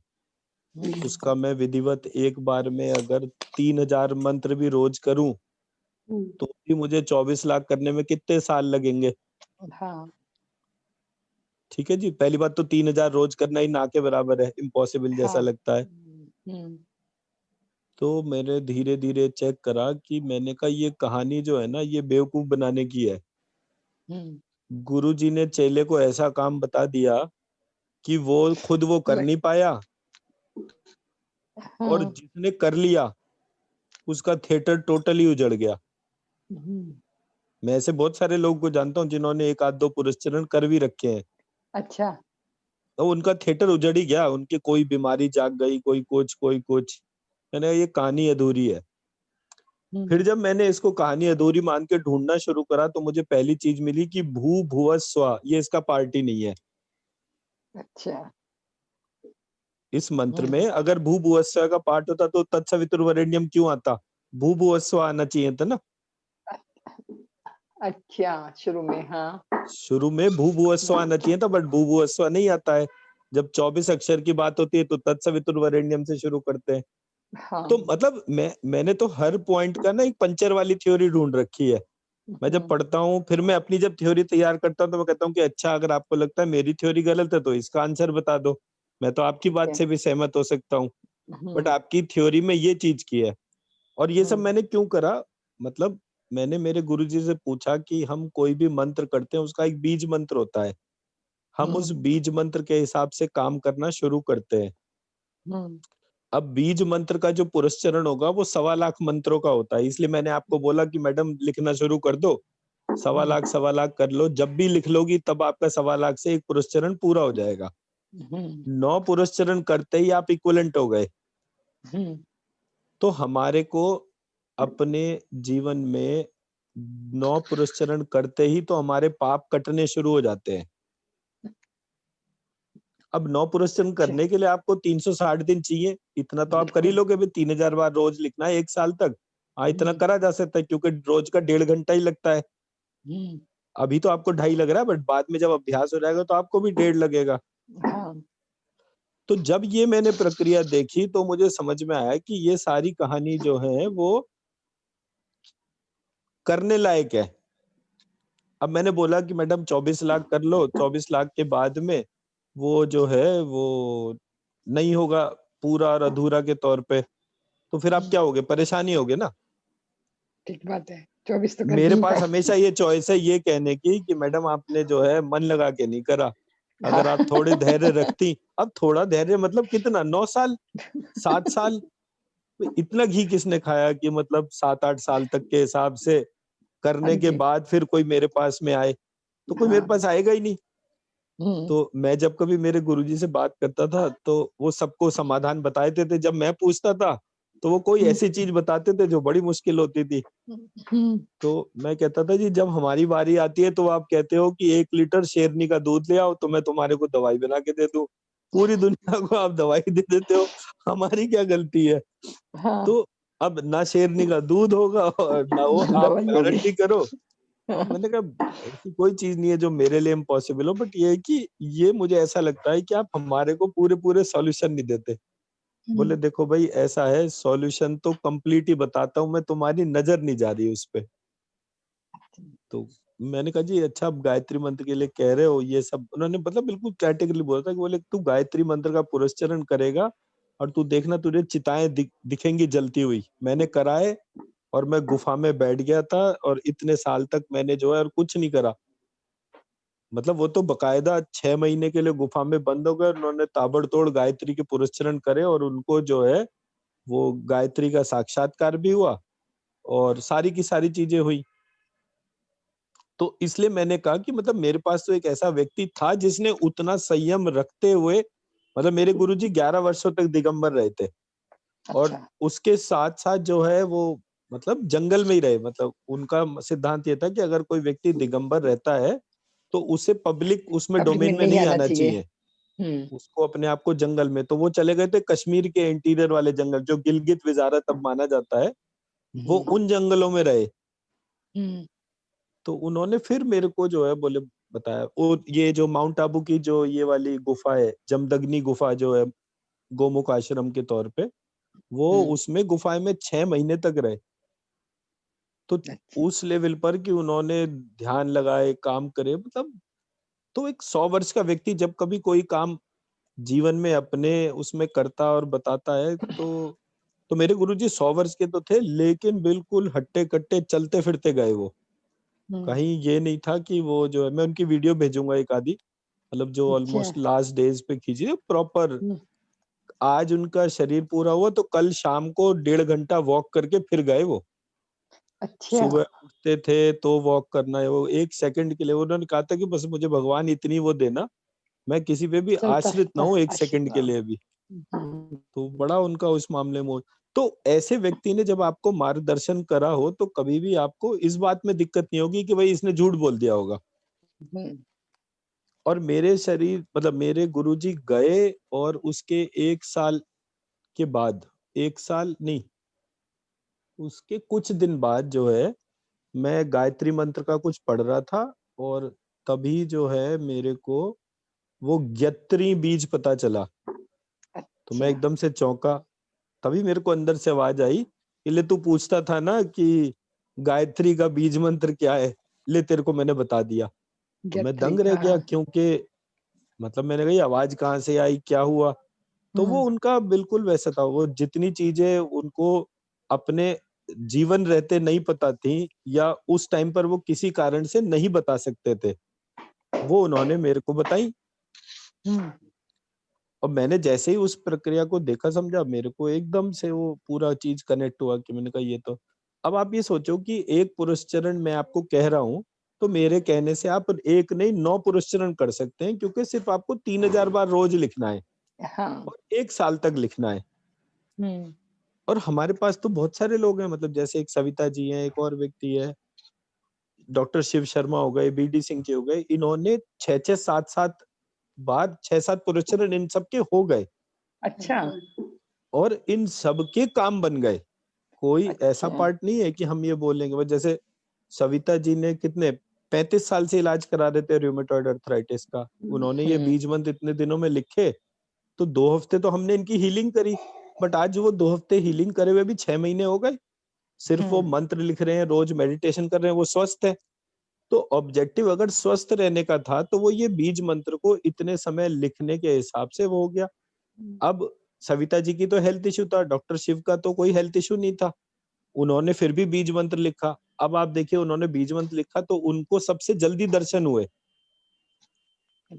उसका मैं विधिवत एक बार में अगर 3000 मंत्र भी रोज करूं तो भी मुझे 24 लाख करने में कितने साल लगेंगे। हाँ, ठीक है जी। पहली बात तो 3000 रोज करना ही ना के बराबर है, इम्पॉसिबल जैसा हाँ, लगता है। तो मैंने धीरे धीरे चेक करा कि मैंने कहा ये कहानी जो है ना ये बेवकूफ बनाने की है। गुरुजी ने चेले को ऐसा काम बता दिया कि वो खुद वो कर नहीं पाया, और हाँ, जिसने कर लिया उसका थिएटर टोटली उजड़ गया। मैं ऐसे बहुत सारे लोगों को जानता हूँ जिन्होंने एक आध दो पुरस्चरण कर भी रखे हैं, अच्छा, तो उनका थिएटर उजड़ ही गया, उनकी कोई बीमारी जाग गई, कोई कुछ। मैंने कहा, ये कहानी अधूरी है। फिर जब मैंने इसको कहानी अधूरी मान के ढूंढना शुरू करा तो मुझे पहली चीज मिली कि भू भुव स्वा ये इसका पार्ट ही नहीं है। अच्छा, इस मंत्र में अगर भू भुव स्वा का पार्ट होता तो तत्सवितुर्वरेण्यम क्यों आता, भू भुव स्वा आना चाहिए था ना। अच्छा, शुरू में, हाँ, शुरू में भू भुव स्वा आना चाहिए था, बट भू भुव स्वा नहीं आता है। जब 24 अक्षर की बात होती है तो तत्सवितुर्वरेण्यम से शुरू करते हैं। तो हाँ, मतलब मैंने तो हर पॉइंट का ना एक पंचर वाली थ्योरी ढूंढ रखी है। मैं जब पढ़ता हूँ फिर मैं अपनी जब थ्योरी तैयार करता हूँ तो मैं कहता हूँ कि अच्छा अगर आपको लगता है मेरी थ्योरी गलत है तो इसका आंसर बता दो, मैं तो आपकी बात से भी सहमत हो सकता हूँ, बट आपकी थ्योरी में ये चीज की है। और ये सब मैंने क्यों करा, मतलब मैंने मेरे गुरुजी से पूछा कि हम कोई भी मंत्र करते हैं उसका एक बीज मंत्र होता है, हम उस बीज मंत्र के हिसाब से काम करना शुरू करते हैं। अब बीज मंत्र का जो पुरस्चरण होगा वो 1.25 लाख मंत्रों का होता है, इसलिए मैंने आपको बोला कि मैडम लिखना शुरू कर दो, 1.25 कर लो, जब भी लिख लोगी तब आपका 1.25 से एक पुरस्चरण पूरा हो जाएगा। 9 पुरस्चरण करते ही आप इक्विवेलेंट हो गए। तो हमारे को अपने जीवन में 9 पुरस्चरण करते ही तो हमारे पाप कटने शुरू हो जाते हैं। अब 9 पुरस्चरण करने के लिए आपको 360 दिन चाहिए, इतना तो आप कर ही लोगे। 3000 बार रोज लिखना है 1 साल तक। हाँ, इतना करा जा सकता है क्योंकि रोज का 1.5 घंटा ही लगता है। अभी तो आपको 2.5 लग रहा है, बट बाद में जब अभ्यास हो जाएगा तो आपको भी 1.5 लगेगा। तो जब ये मैंने प्रक्रिया देखी तो मुझे समझ में आया कि ये सारी कहानी जो है वो करने लायक है। अब मैंने बोला कि मैडम 24 लाख कर लो, 24 लाख के बाद में वो जो है वो नहीं होगा पूरा और अधूरा के तौर पे, तो फिर आप क्या होगे, परेशानी होगे ना। ठीक बात है, 24 तो कर मेरे नहीं पास पाए। हमेशा ये चॉइस है ये कहने की कि मैडम आपने जो है मन लगा के नहीं करा, अगर आप थोड़े धैर्य रखती। अब थोड़ा धैर्य मतलब कितना, 9 साल 7 साल, इतना घी किसने खाया कि मतलब 7-8 साल तक के हिसाब से करने के बाद फिर कोई मेरे पास में आए, तो कोई मेरे पास आएगा ही नहीं। तो मैं जब कभी मेरे गुरुजी से बात करता था तो वो सबको समाधान बताए थे, जब मैं पूछता था तो वो कोई ऐसी चीज बताते थे जो बड़ी मुश्किल होती थी। तो मैं कहता था जी जब हमारी बारी आती है तो आप कहते हो कि 1 लीटर शेरनी का दूध ले आओ तो मैं तुम्हारे को दवाई बना के दे दूं, पूरी दुनिया को आप दवाई दे देते हो, हमारी क्या गलती है। तो अब ना शेरनी का दूध होगा और ना वो आप गारंटी करो। अब मैंने कहा ऐसी कोई चीज नहीं है जो मेरे लिए इम्पॉसिबल हो, बट ये है कि ये मुझे ऐसा लगता है कि आप हमारे को पूरे पूरे सॉल्यूशन नहीं देते। बोले देखो भाई ऐसा है, सॉल्यूशन तो कंप्लीट ही बताता हूँ मैं, तुम्हारी नजर नहीं जा रही उस पे। तो मैंने कहा जी अच्छा आप गायत्री मंत्र के लिए कह रहे हो ये सब, उन्होंने मतलब बिल्कुल कैटेगरी बोला था कि बोले तू गायत्री मंत्र का पुरस्चरण करेगा और तू देखना तुझे चिताएं दिखेंगी जलती हुई। मैंने कराए और मैं गुफा में बैठ गया था और इतने साल तक मैंने जो है और कुछ नहीं करा। मतलब वो तो बकायदा 6 महीने के लिए गुफा में बंद हो गए, उन्होंने ताबड़तोड़ गायत्री के पुरस्चरण करे और उनको जो है वो गायत्री का साक्षात्कार भी हुआ और सारी की सारी चीजें हुई। तो इसलिए मैंने कहा कि मतलब मेरे पास तो एक ऐसा व्यक्ति था जिसने उतना संयम रखते हुए, मतलब मेरे गुरुजी 11 वर्षों तक दिगंबर रहे थे और उसके साथ-साथ जो है वो मतलब जंगल में ही रहे। मतलब उनका सिद्धांत ये था कि अगर कोई व्यक्ति दिगंबर रहता है तो उसे पब्लिक उसमें पब्लिक में डोमेन में नहीं नहीं आना आना चाहिए। चाहिए। उसको अपने आप को जंगल में, तो वो चले गए थे कश्मीर के इंटीरियर वाले जंगल जो गिलगित वजारत अब माना जाता है, वो उन जंगलों में रहे। तो उन्होंने फिर मेरे को जो है बोले बताया वो ये जो माउंट आबू की जो ये वाली गुफा है, जमदग्नि गुफा जो है गोमुख आश्रम के तौर पे, वो उसमें गुफा में 6 महीने तक रहे। तो उस लेवल पर कि उन्होंने ध्यान लगाए, काम करे, मतलब तो एक 100 वर्ष का व्यक्ति जब कभी कोई काम जीवन में अपने उसमें करता और बताता है तो मेरे गुरुजी 100 वर्ष के तो थे लेकिन बिल्कुल हट्टे-कट्टे चलते-फिरते गए वो। कहीं ये नहीं था कि वो जो है, मैं उनकी वीडियो भेजूँगा एक आधी, मतलब जो ऑलमोस्ट लास्ट डेज़ पे खींची है प्रॉपर। आज उनका शरीर पूरा हुआ तो कल शाम को 1.5 घंटा वॉक करके फिर गए वो। सुबह उठते थे तो वॉक करना है, वो 1 सेकंड के लिए उन्होंने कहा था कि बस मुझे भगवान इतनी वो देना, मैं किसी पे भी आश्रित ना हूँ 1 सेकंड के लिए भी। तो बड़ा उनका उस मामले में तो ऐसे व्यक्ति ने जब आपको मार्गदर्शन करा हो तो कभी भी आपको इस बात में दिक्कत नहीं होगी कि भाई इसने झूठ बोल दिया होगा। और मेरे शरीर मतलब मेरे गुरुजी गए और उसके 1 साल के बाद, 1 साल नहीं, उसके कुछ दिन बाद जो है मैं गायत्री मंत्र का कुछ पढ़ रहा था और तभी जो है मेरे को वो ज्ञत्री बीज पता चला। तो मैं एकदम से चौंका, तभी मेरे को अंदर से आवाज आई कि ले तू पूछता था ना कि गायत्री का बीज मंत्र क्या है, ले तेरे को मैंने बता दिया। तो मैं दंग रह गया क्योंकि मतलब मैंने कहा ये आवाज कहाँ से आई, क्या हुआ? तो वो उनका बिल्कुल वैसा था, वो जितनी चीजें उनको अपने जीवन रहते नहीं पता थी या उस टाइम पर वो किसी कारण से नहीं बता सकते थे, वो उन्होंने मेरे को बताई। और मैंने जैसे ही उस प्रक्रिया को देखा समझा, मेरे को एकदम से वो पूरा चीज कनेक्ट हुआ कि मैंने कहा ये तो। अब आप ये सोचो कि एक पुरस्चरण मैं आपको कह रहा हूँ, तो मेरे कहने से आप एक नहीं 9 पुरस्चरण कर सकते हैं, क्योंकि सिर्फ आपको 3000 बार रोज लिखना है हाँ। और 1 साल तक लिखना है। हम्म। और हमारे पास तो बहुत सारे लोग हैं, मतलब जैसे एक सविता जी हैं, एक और व्यक्ति है, डॉक्टर शिव शर्मा हो गए, बीडी सिंह जी हो गए, इन्होंने 6-6 7-7 बार 6-7 पुरस्चरण इन सबके हो गए अच्छा। और इन सबके काम बन गए। कोई ऐसा अच्छा। पार्ट नहीं है कि हम ये बोलेंगे, बस जैसे सविता जी ने कितने 35 साल से इलाज करा रहे थे रूमेटॉइड अर्थराइटिस का, उन्होंने ये बीज मंत्र इतने दिनों में लिखे, तो 2 हफ्ते तो हमने इनकी हीलिंग करी, बट आज वो 2 हफ्ते हीलिंग करे हुए भी 6 महीने हो गए। सिर्फ वो मंत्र लिख रहे हैं, रोज मेडिटेशन कर रहे हैं, वो स्वस्थ है। तो ऑब्जेक्टिव अगर स्वस्थ रहने का था, तो वो ये बीज मंत्र को इतने समय लिखने के हिसाब से वो हो गया। अब सविता जी की तो हेल्थ इश्यू था, डॉक्टर शिव का तो कोई हेल्थ इश्यू नहीं था, उन्होंने फिर भी बीज मंत्र लिखा। अब आप देखिए, उन्होंने बीज मंत्र लिखा तो उनको सबसे जल्दी दर्शन हुए।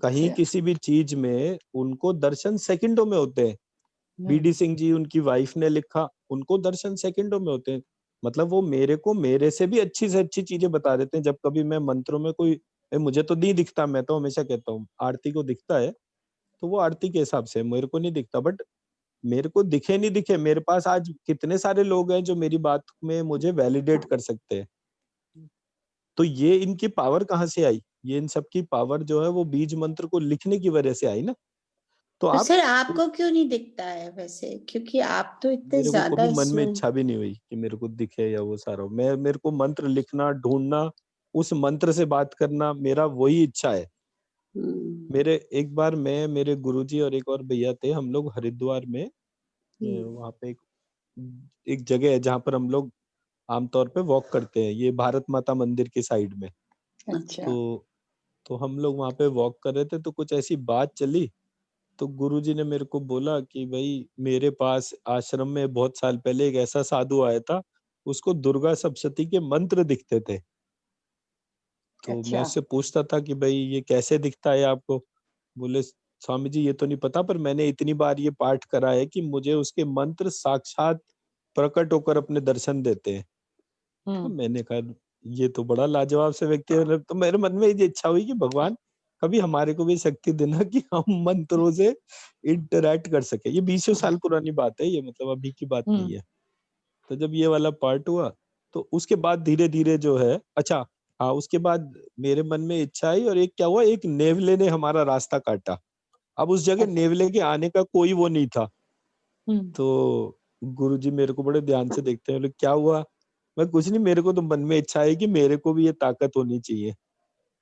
कहीं अच्छा। किसी भी चीज में उनको दर्शन सेकंडों में होते हैं। बीडी सिंह जी, उनकी वाइफ ने लिखा, उनको दर्शन सेकंडों में होते हैं। मतलब वो मेरे को मेरे से भी अच्छी से अच्छी चीजें बता देते हैं। जब कभी मैं मंत्रों में कोई मुझे तो नहीं दिखता, मैं तो हमेशा कहता हूँ आरती को दिखता है, तो वो आरती के हिसाब से, मेरे को नहीं दिखता। बट मेरे को दिखे नहीं दिखे, मेरे पास आज कितने सारे लोग हैं जो मेरी बात में मुझे वैलिडेट कर सकते हैं। तो ये इनकी पावर कहाँ से आई? ये इन सब की पावर जो है वो बीज मंत्र को लिखने की वजह से आई ना। तो तो आप, सर आपको क्यों नहीं दिखता है वैसे, क्योंकि आप तो इतने मेरे को ज्यादा कभी मन में इसमें। इच्छा भी नहीं हुई कि मेरे को दिखे या वो सारा। मैं, मेरे को मंत्र लिखना, ढूंढना, उस मंत्र से बात करना, मेरा वही इच्छा है। मेरे एक बार मैं, मेरे गुरुजी और एक और भैया थे, हम लोग हरिद्वार में वहां पे एक जगह है जहाँ पर हम लोग आमतौर पे वॉक करते हैं, ये भारत माता मंदिर के साइड में। अच्छा। तो हम लोग वहां पे वॉक कर रहे थे, तो कुछ ऐसी बात चली, तो गुरुजी ने मेरे को बोला कि भाई मेरे पास आश्रम में बहुत साल पहले एक ऐसा साधु आया था, उसको दुर्गा सप्तशती के मंत्र दिखते थे। तो मैं अच्छा। उससे पूछता था कि भाई ये कैसे दिखता है आपको? बोले स्वामी जी ये तो नहीं पता, पर मैंने इतनी बार ये पाठ करा है कि मुझे उसके मंत्र साक्षात प्रकट होकर अपने दर्शन देते हैं। तो मैंने कहा ये तो बड़ा लाजवाब से व्यक्ति है। तो मेरे मन में ये इच्छा हुई कि भगवान कभी हमारे को भी शक्ति देना कि हम मंत्रों से इंटरैक्ट कर सके। ये 20 साल पुरानी बात है, ये मतलब अभी की बात नहीं है। तो जब ये वाला पार्ट हुआ, तो उसके बाद धीरे धीरे जो है, अच्छा हाँ, उसके बाद मेरे मन में इच्छा आई, और एक क्या हुआ, एक नेवले ने हमारा रास्ता काटा। अब उस जगह नेवले के आने का कोई वो नहीं था। तो गुरुजी मेरे को बड़े ध्यान से देखते हैं, बोले क्या हुआ? मैं कुछ नहीं, मेरे को तो मन में इच्छा है कि मेरे को भी ये ताकत होनी चाहिए।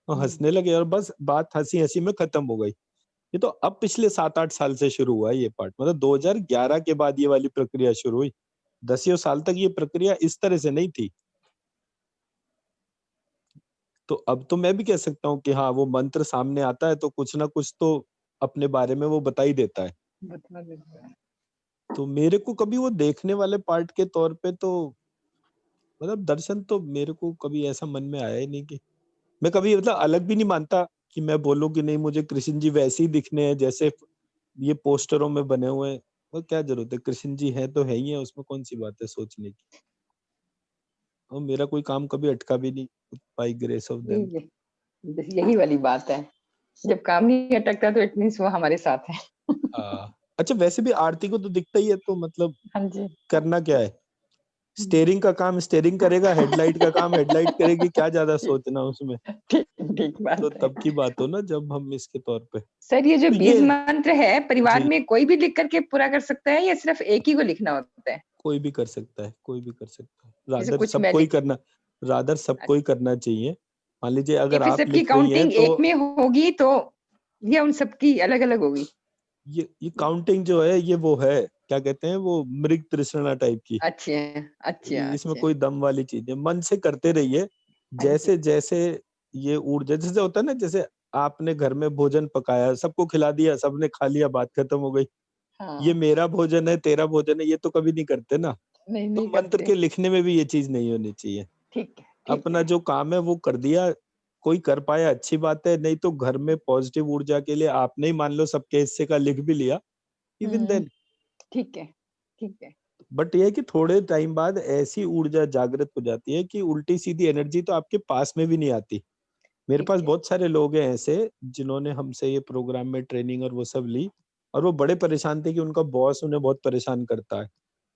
और हंसने लगे, और बस बात हंसी हंसी में खत्म हो गई। ये तो अब पिछले 7-8 साल से शुरू हुआ है ये पार्ट, मतलब 2011 के बाद ये वाली प्रक्रिया शुरू हुई। 10 साल तक ये प्रक्रिया इस तरह से नहीं थी। तो अब तो मैं भी कह सकता हूँ कि हाँ, वो मंत्र सामने आता है तो कुछ ना कुछ तो अपने बारे में वो बता ही देता है। बता देता है। तो मेरे को कभी वो देखने वाले पार्ट के तौर पे तो, मतलब दर्शन तो मेरे को कभी ऐसा मन में आया ही नहीं कि मैं कभी, मतलब अलग भी नहीं मानता कि मैं बोलूं कि नहीं मुझे कृष्ण जी वैसे ही दिखने हैं जैसे ये पोस्टरों में बने हुए हैं। वो क्या जरूरत है, कृष्ण जी है तो है ही है, उसमें कौन सी बात है सोचने की। और मेरा कोई काम कभी अटका भी नहीं, बाय ग्रेस ऑफ देम। यही वाली बात है, जब काम नहीं अटकता तो इट मींस वो हमारे साथ है। अच्छा, वैसे भी आरती को तो दिखता ही है, तो मतलब हाँ जी। करना क्या है? स्टेयरिंग का काम स्टेयरिंग करेगा, हेडलाइट का काम हेडलाइट करेगी, क्या ज्यादा सोचना उसमें। ठीक ठीक तो बात है। तब की बात हो ना जब हम इसके तौर पे। सर ये जो तो बीज ये, मंत्र है, परिवार जी, में कोई भी लिख करके पूरा कर सकता है या सिर्फ एक ही को लिखना होता है? कोई भी कर सकता है, कोई भी कर सकता है। जैसे रादर कुछ मैं सबको ही लिख, करना, रादर सबको ही करना चाहिए। मान लीजिए ये अगर फिर आप सबकी लिख रही हैं काउंटिंग तो एक में होगी तो या उन सबकी अलग अलग होगी? ये काउंटिंग जो है ये वो है, क्या कहते हैं, वो मृग तृष्णा टाइप की। अच्छा अच्छा इसमें अच्छा। कोई दम वाली चीज है, मन से करते रहिए। हाँ जी। जैसे जैसे ये ऊर्जा, जैसे होता है ना, जैसे आपने घर में भोजन पकाया, सबको खिला दिया, सबने खा लिया, बात खत्म हो गई। ये हाँ। मेरा भोजन है, तेरा भोजन है, ये तो कभी नहीं करते ना। नहीं तो नहीं मंत्र करते। के लिखने में भी ये चीज नहीं होनी चाहिए। ठीक है ठीक अपना है। जो काम है वो कर दिया, कोई कर पाया अच्छी बात है, नहीं तो घर में पॉजिटिव ऊर्जा के लिए आपने ही मान लो सबके हिस्से का लिख भी लिया, इवन देन। ठीक है, ठीक है। बट ये है कि थोड़े टाइम बाद ऐसी ऊर्जा जागृत हो जाती है कि उल्टी सीधी एनर्जी तो आपके पास में भी नहीं आती। मेरे ठीक पास है। बहुत सारे लोग हैं ऐसे जिन्होंने हमसे ये प्रोग्राम में ट्रेनिंग और वो सब ली, और वो बड़े परेशान थे कि उनका बॉस उन्हें बहुत परेशान करता है।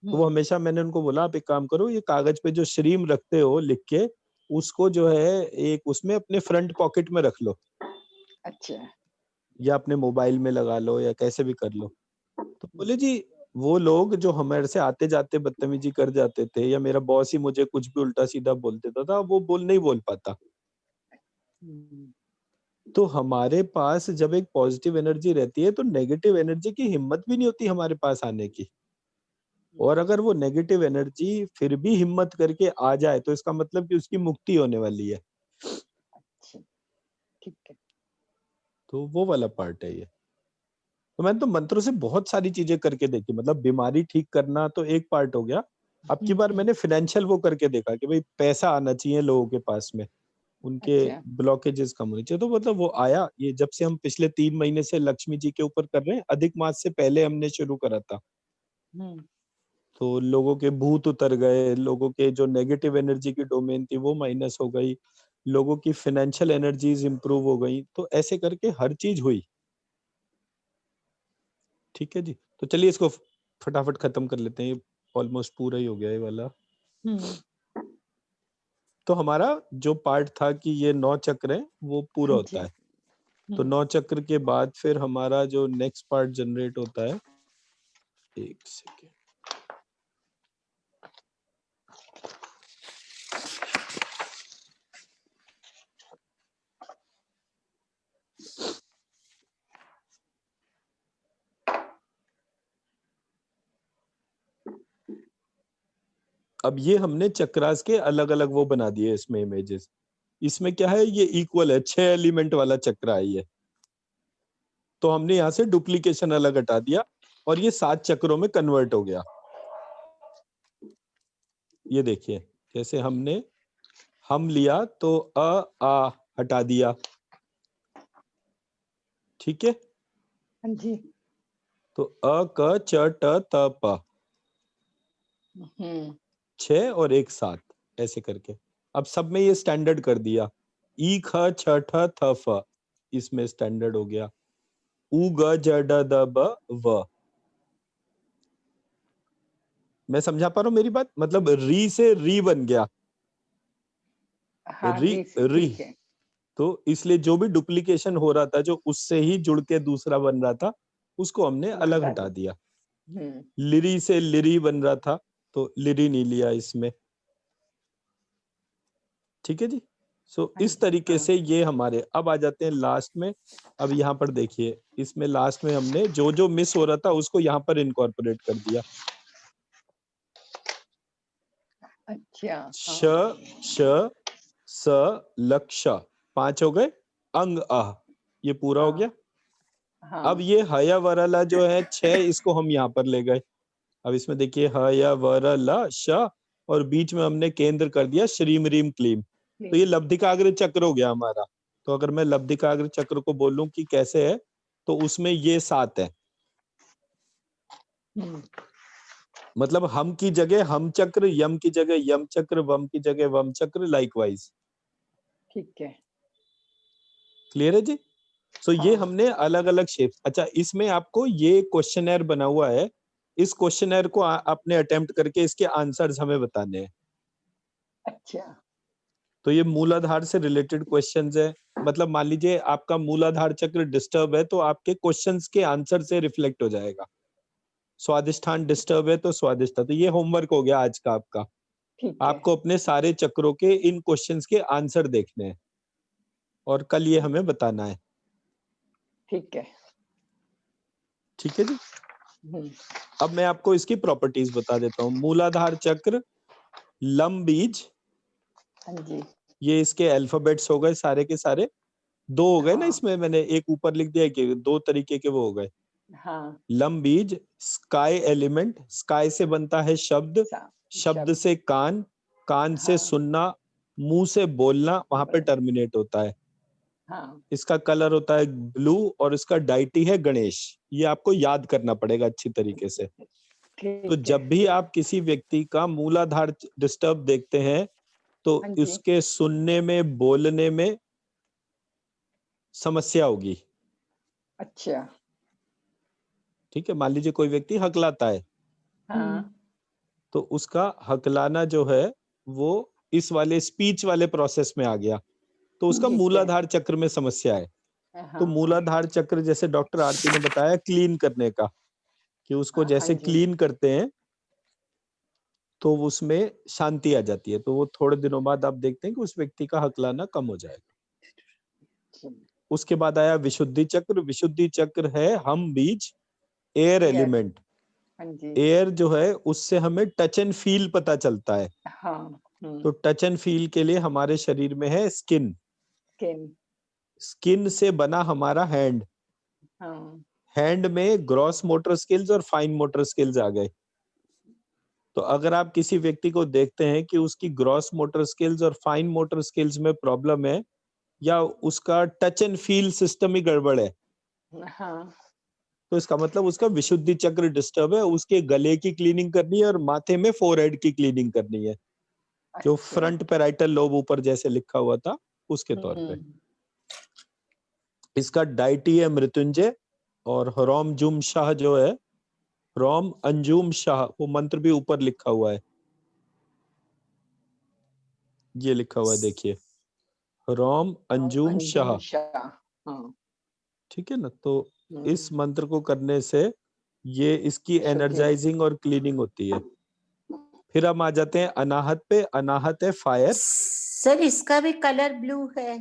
तो वो हमेशा, मैंने उनको बोला आप एक काम करो, ये कागज पे जो श्रीम रखते हो लिख के, उसको जो है एक उसमें अपने फ्रंट पॉकेट में रख लो, अच्छा। या अपने मोबाइल में लगा लो, या कैसे भी कर लो। तो बोले जी वो लोग जो हमारे से आते जाते बदतमीजी कर जाते थे, या मेरा बॉस ही मुझे कुछ भी उल्टा सीधा बोल देता था, वो नहीं बोल पाता। हुँ, तो हमारे पास जब एक पॉजिटिव एनर्जी रहती है तो नेगेटिव एनर्जी की हिम्मत भी नहीं होती हमारे पास आने की। और अगर वो नेगेटिव एनर्जी फिर भी हिम्मत करके आ जाए तो इसका मतलब कि उसकी मुक्ति होने वाली है। अच्छा, ठीक है। तो वो वाला पार्ट है ये। तो मैंने तो मंत्रों से बहुत सारी चीजें करके देखी, मतलब बीमारी ठीक करना तो एक पार्ट हो गया। अब की बार मैंने फाइनेंशियल वो करके देखा कि भाई पैसा आना चाहिए लोगों के पास में, उनके अच्छा। ब्लॉकेजेस कम होने चाहिए। तो मतलब वो आया। ये जब से हम पिछले 3 महीने से लक्ष्मी जी के ऊपर कर रहे हैं, अधिक मास से पहले हमने शुरू करा था, हुँ, तो लोगों के भूत उतर गए, लोगों के जो नेगेटिव एनर्जी की डोमेन थी वो माइनस हो गई, लोगों की फाइनेंशियल एनर्जीज इंप्रूव हो गई। तो ऐसे करके हर चीज हुई। ठीक है जी, तो चलिए इसको फटाफट खत्म कर लेते हैं, ऑलमोस्ट पूरा ही हो गया ये वाला। हुँ, तो हमारा जो पार्ट था कि ये 9 चक्र है वो पूरा हाँ जी। होता है। तो हुँ, 9 चक्र के बाद फिर हमारा जो नेक्स्ट पार्ट जनरेट होता है, एक सेकेंड, अब ये हमने चक्रास के अलग अलग वो बना दिए इसमें इमेजेस। इसमें क्या है, ये इक्वल है, 6 एलिमेंट वाला चक्र है ये। तो हमने यहाँ से डुप्लीकेशन अलग हटा दिया और ये 7 चक्रों में कन्वर्ट हो गया। ये देखिए, जैसे हमने हम लिया तो आ हटा दिया। ठीक है, हाँ जी। तो क च ट त प, हुँ, 6 और 1 7 ऐसे करके। अब सब में ये स्टैंडर्ड कर दिया। ई ख छ ठ थ फ इसमें स्टैंडर्ड हो गया। उ ग ज ड द ब व। मैं समझा पा रहा हूँ मेरी बात? मतलब री से री बन गया। हाँ, री री से री, ठीक है। तो इसलिए जो भी डुप्लीकेशन हो रहा था, जो उससे ही जुड़ के दूसरा बन रहा था, उसको हमने वो अलग हटा हटा दो। दिया। हुँ, लिरी से लिरी बन रहा था, तो लिरी नहीं लिया इसमें। ठीक है जी। सो हाँ इस जी, तरीके हाँ। से ये हमारे, अब आ जाते हैं लास्ट में। अब यहाँ पर देखिए, इसमें लास्ट में हमने जो जो मिस हो रहा था उसको यहाँ पर इनकॉर्पोरेट कर दिया। अच्छा, श हाँ, श स लक्ष, 5 हो गए। अंग अह, ये पूरा हो गया। हाँ, अब हाँ। ये हया वरला जो है 6, इसको हम यहाँ पर ले गए। अब इसमें देखिए हया वरला श, और बीच में हमने केंद्र कर दिया श्रीम रीम क्लीम। तो ये लब्धिकाग्र चक्र हो गया हमारा। तो अगर मैं लब्धिकाग्र चक्र को बोलूं कि कैसे है, तो उसमें ये 7 है। हुँ, मतलब हम की जगह हम चक्र, यम की जगह यम चक्र, वम की जगह वम चक्र, लाइकवाइज। ठीक है। क्लियर है जी? सो ये हाँ, हमने अलग अलग शेप्स। अच्छा, इसमें आपको ये क्वेश्चनर बना हुआ है, इस क्वेश्चनर को आपने अटेम्प्ट करके इसके आंसर्स हमें बताने हैं। अच्छा। तो ये मूलाधार से रिलेटेड क्वेश्चंस है। मतलब मान लीजिए आपका मूलाधार चक्र डिस्टर्ब है, तो आपके क्वेश्चंस के आंसर से रिफ्लेक्ट हो जाएगा। स्वादिष्ठान डिस्टर्ब है तो स्वादिष्ठा। तो ये होमवर्क हो गया आज का आपका। ठीक है, आपको अपने सारे चक्रों के इन क्वेश्चंस के आंसर देखने हैं और कल ये हमें बताना है। ठीक है। ठीक है जी। हुँ, अब मैं आपको इसकी प्रॉपर्टीज बता देता हूँ। मूलाधार चक्र, लंब बीज, हाँ जी, ये इसके अल्फाबेट्स हो गए सारे के सारे। 2 हो गए ना हाँ, इसमें, मैंने एक ऊपर लिख दिया कि 2 तरीके के वो हो गए। हाँ, लंब बीज, स्काई एलिमेंट, स्काई से बनता है शब्द, सा शब्द शब्द, से कान, कान से हाँ, सुनना, मुंह से बोलना, वहां पे ब टर्मिनेट होता है। हाँ, इसका कलर होता है ब्लू और इसका डाइटी है गणेश। ये आपको याद करना पड़ेगा अच्छी तरीके से। तो ठीक है। जब भी आप किसी व्यक्ति का मूलाधार डिस्टर्ब देखते हैं तो हाँ जी, उसके सुनने में, बोलने में समस्या होगी। अच्छा, ठीक है, मान लीजिए कोई व्यक्ति हकलाता है हाँ, तो उसका हकलाना जो है वो इस वाले स्पीच वाले प्रोसेस में आ गया, तो उसका ठीक है। मूलाधार चक्र में समस्या है। तो हाँ, मूलाधार चक्र जैसे डॉक्टर आरती ने बताया क्लीन करने का, कि उसको हाँ जैसे जी, क्लीन करते हैं तो उसमें शांति आ जाती है, तो वो थोड़े दिनों बाद आप देखते हैं कि उस व्यक्ति का हकलाना कम हो जाएगा। उसके बाद आया विशुद्धि चक्र। विशुद्धि चक्र है हम बीज, एयर Yes, एलिमेंट। हाँ जी, एयर जो है उससे हमें टच एंड फील पता चलता है। हाँ, तो टच एंड फील के लिए हमारे शरीर में है स्किन। स्किन, स्किन से बना हमारा हैंड। हाँ, हैंड में ग्रॉस मोटर स्किल्स और फाइन मोटर स्किल्स आ गए। तो अगर आप किसी व्यक्ति को देखते हैं कि उसकी ग्रॉस मोटर स्किल्स और फाइन मोटर स्किल्स में प्रॉब्लम है या उसका टच एंड फील सिस्टम ही गड़बड़ है, हाँ, तो इसका मतलब उसका विशुद्धि चक्र डिस्टर्ब है। उसके गले की क्लीनिंग करनी है और माथे में फोरहेड की क्लीनिंग करनी है, जो अच्छा, फ्रंट पैराइटल लोब ऊपर जैसे लिखा हुआ था उसके तौर पे। इसका डाइटी है मृत्युंजय। और ह्रोम जुम शाह जो है, ह्रोम अंजुम शाह, वो मंत्र भी ऊपर लिखा हुआ है, ये लिखा हुआ है देखिए, ह्रोम अंजुम शाह। अंजुम शाह, हाँ, ठीक है ना, तो इस हम्म, मंत्र को करने से ये इसकी शुद्धि, एनर्जाइजिंग और क्लीनिंग होती है। फिर हम आ जाते हैं अनाहत पे। अनाहत है फायर। सर इसका भी कलर ब्लू है,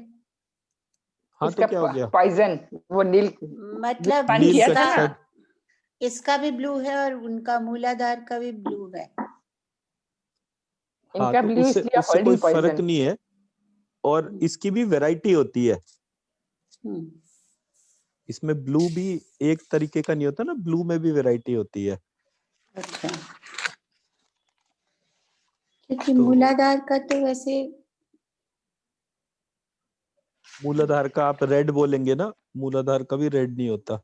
हाँ तो इसका क्या हो गया, पॉइजन, वो नील मतलब पान नील किया था इसका ना, इसका भी ब्लू है और उनका मूलाधार का भी ब्लू है। हाँ इनका तो ब्लू उससे इसलिए उससे कोई होल्डिंग फर्क पॉइजन, नहीं है। और हम्म, इसकी भी वैरायटी होती है। हम्म, इसमें ब्लू भी एक तरीके का नहीं होता ना, ब्लू में भी वैरायटी होती है। अच्छा, क्योंकि तो मूलाधार का तो वैसे मूलाधार का आप रेड बोलेंगे ना, मूलाधार का भी रेड नहीं होता,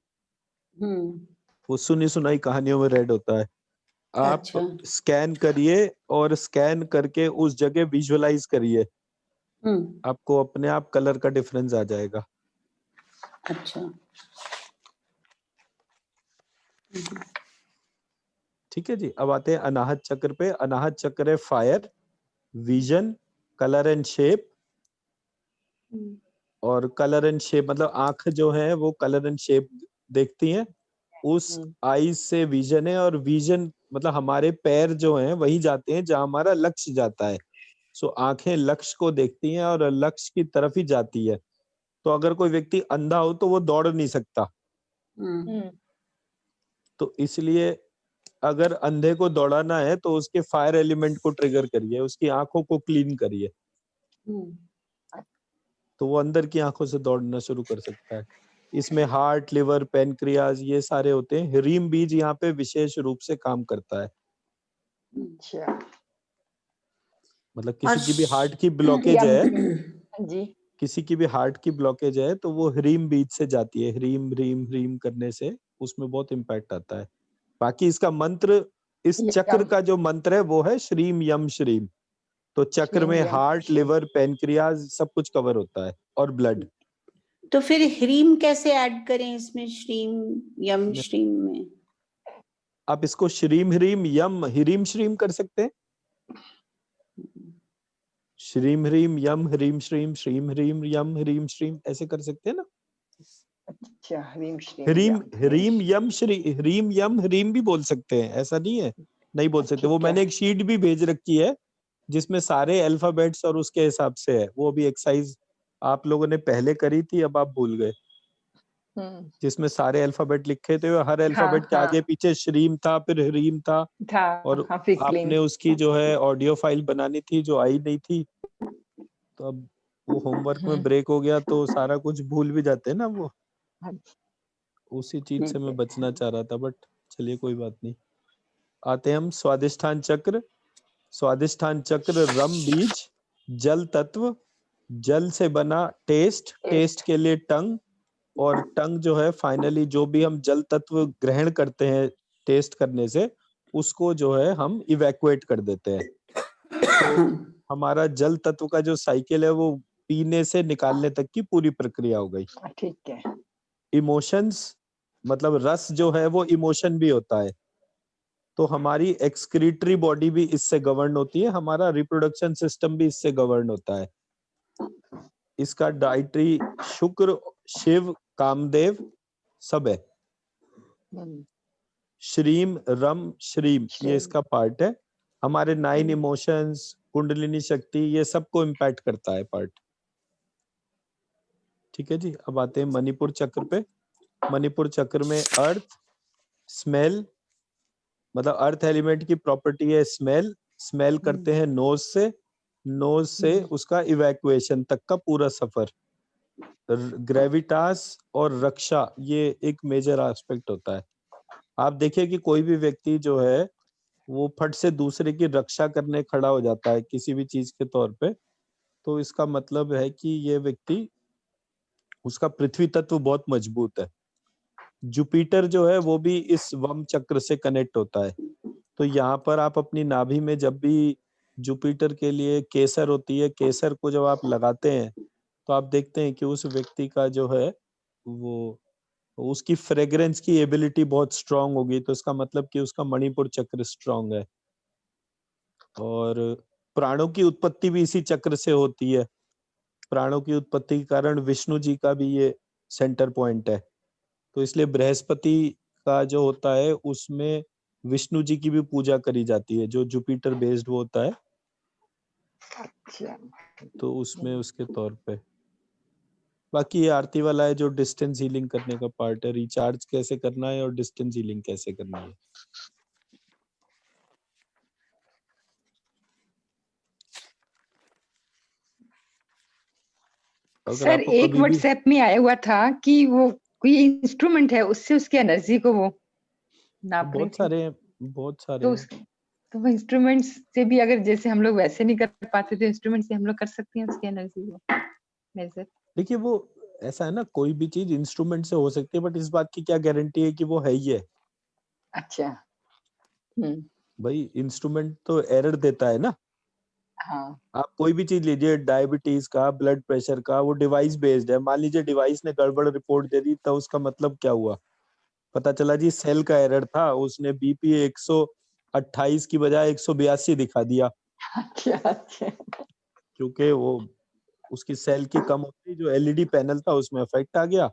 हम्म, वो सुनी सुनाई कहानियों में रेड होता है। आप अच्छा, स्कैन करिए और स्कैन करके उस जगह विजुअलाइज करिए, हम्म, आपको अपने आप कलर का डिफरेंस आ जाएगा। अच्छा, ठीक है जी, अब आते हैं अनाहत चक्र पे। अनाहत चक्र है fire, vision, colour and shape. Hmm, और कलर एंड शेप मतलब आंख जो है वो कलर एंड शेप देखती है, उस आईज से विजन है। और विजन मतलब हमारे पैर जो हैं वही जाते हैं जहां हमारा लक्ष्य जाता है। सो आंखें लक्ष्य को देखती हैं और लक्ष्य की तरफ ही जाती है। तो अगर कोई व्यक्ति अंधा हो तो वो दौड़ नहीं सकता, हम्म, तो इसलिए अगर अंधे को दौड़ाना है तो उसके फायर एलिमेंट को ट्रिगर करिए, उसकी आंखों को क्लीन करिए, हम्म, तो वो अंदर की आंखों से दौड़ना शुरू कर सकता है। इसमें हार्ट, लिवर, पेनक्रियाज ये सारे होते हैं। हीरीम बीज यहाँ पे विशेष रूप से काम करता है। अच्छा, मतलब और किसी की भी हार्ट की ब्लॉकेज यम, है, जी, किसी की भी हार्ट की ब्लॉकेज है तो वो हीरीम बीज से जाती है। हीरीम हीरीम हीरीम करने से उसमें बहुत इम्पैक्ट आता है। बाकी इसका मंत्र, इस चक्र यम, का जो मंत्र है वो है श्रीम यम श्रीम। तो चक्र श्रीम में यम हार्ट, श्रीम, लिवर, पेनक्रियाज सब कुछ कवर होता है और ब्लड। तो फिर ह्रीम कैसे ऐड करें इसमें, श्रीम यम श्रीम में? आप इसको श्रीम ह्रीम यम ह्रीम श्रीम कर सकते हैं। श्रीम ह्रीम यम ह्रीम श्रीम, श्रीम ह्रीम यम ह्रीम श्रीम, ऐसे कर सकते हैं ना। अच्छा, ह्रीम श्रीम ह्रीम यम, ह्रीम यम श्री, ह्रीम यम ह्रीम भी बोल सकते हैं, ऐसा नहीं है नहीं बोल सकते। वो ठीक है, मैंने एक शीट भी भेज रखी है जिसमें सारे अल्फाबेट्स और उसके हिसाब से है। वो अभी एक्सरसाइज आप लोगों ने पहले करी थी, अब आप भूल गए, जिसमें सारे अल्फाबेट लिखे थे। हर हाँ, अल्फाबेट के हाँ, आगे पीछे श्रीम था, फिर ह्रीम था। था, और हाँ, फिर क्लीन, आपने उसकी जो है ऑडियो फाइल बनानी थी जो आई नहीं थी, तो अब वो होमवर्क में ब्रेक हो गया तो सारा कुछ भूल भी जाते हैं ना वो, उसी चीज से ठीक मैं है, बचना चाह रहा था, बट चलिए कोई बात नहीं। आते हैं हम स्वादिष्ठान चक्र। स्वादिष्ठान चक्र रम बीज, जल तत्व, जल से बना टेस्ट, टेस्ट के लिए टंग, और टंग जो है फाइनली जो भी हम जल तत्व ग्रहण करते हैं टेस्ट करने से, उसको जो है हम इवैक्यूएट कर देते हैं। तो हमारा जल तत्व का जो साइकिल है वो पीने से निकालने तक की पूरी प्रक्रिया हो गई। ठीक है। इमोशंस मतलब रस जो है वो इमोशन भी होता है, तो हमारी एक्सक्रीटरी बॉडी भी इससे गवर्न होती है, हमारा रिप्रोडक्शन सिस्टम भी इससे गवर्न होता है। इसका डाइटरी शुक्र, शिव, कामदेव सब है। श्रीम, रम, श्रीम ये इसका पार्ट है। हमारे 9 इमोशंस, कुंडलिनी शक्ति, ये सबको इम्पैक्ट करता है पार्ट। ठीक है जी। अब आते हैं मणिपुर चक्र पे। मणिपुर चक्र में अर्थ, स्मेल, मतलब अर्थ एलिमेंट की प्रॉपर्टी है स्मेल। स्मेल करते हैं नोज से, नोज से उसका इवैक्यूएशन तक का पूरा सफर। ग्रेविटास और रक्षा ये एक मेजर एस्पेक्ट होता है। आप देखिए कि कोई भी व्यक्ति जो है वो फट से दूसरे की रक्षा करने खड़ा हो जाता है किसी भी चीज के तौर पे, तो इसका मतलब है कि ये व्यक्ति, उसका पृथ्वी तत्व बहुत मजबूत है। जुपिटर जो है वो भी इस वम चक्र से कनेक्ट होता है। तो यहाँ पर आप अपनी नाभि में जब भी जुपिटर के लिए केसर होती है, केसर को जब आप लगाते हैं तो आप देखते हैं कि उस व्यक्ति का जो है वो, उसकी फ्रेग्रेंस की एबिलिटी बहुत स्ट्रांग होगी, तो इसका मतलब कि उसका मणिपुर चक्र स्ट्रांग है। और प्राणों की उत्पत्ति भी इसी चक्र से होती है। प्राणों की उत्पत्ति के कारण विष्णु जी का भी ये सेंटर पॉइंट है, तो इसलिए बृहस्पति का जो होता है उसमें विष्णु जी की भी पूजा करी जाती है, जो जुपिटर बेस्ड वो होता है, अच्छा। तो उसमें उसके तौर पे। बाकी ये आरती वाला है जो डिस्टेंस हीलिंग करने का पार्ट है, रिचार्ज कैसे करना है और डिस्टेंस हीलिंग कैसे करनी है। अगर सर आपको एक कभी भी व्हाट्सएप में आया हुआ था कि वो कोई इंस्ट्रूमेंट है उससे उसकी एनर्जी को वो नाप रहे बहुत थे, सारे हैं, बहुत सारे तो हैं। तो वो इंस्ट्रूमेंट्स से भी अगर जैसे हम लोग वैसे नहीं कर पाते तो इंस्ट्रूमेंट से हम लोग कर सकते हैं उसकी एनर्जी को मेजर। देखिए वो ऐसा है ना, कोई भी चीज इंस्ट्रूमेंट से हो सकती है, बट इस बात की क्या गारंटी है कि वो है ही है। अच्छा। भाई इंस्ट्रूमेंट तो एरर देता है ना। हाँ। आप कोई भी चीज लीजिए, डायबिटीज का, ब्लड प्रेशर का, वो डिवाइस बेस्ड है। मान लीजिए डिवाइस ने गड़बड़ रिपोर्ट दे दी, तो उसका मतलब क्या हुआ, पता चला जी सेल का एरर था, उसने बीपी 128 की बजाय 182 दिखा दिया, अच्छा अच्छा। क्योंकि वो उसकी सेल की कम होती, जो एलईडी पैनल था उसमें इफेक्ट आ गया,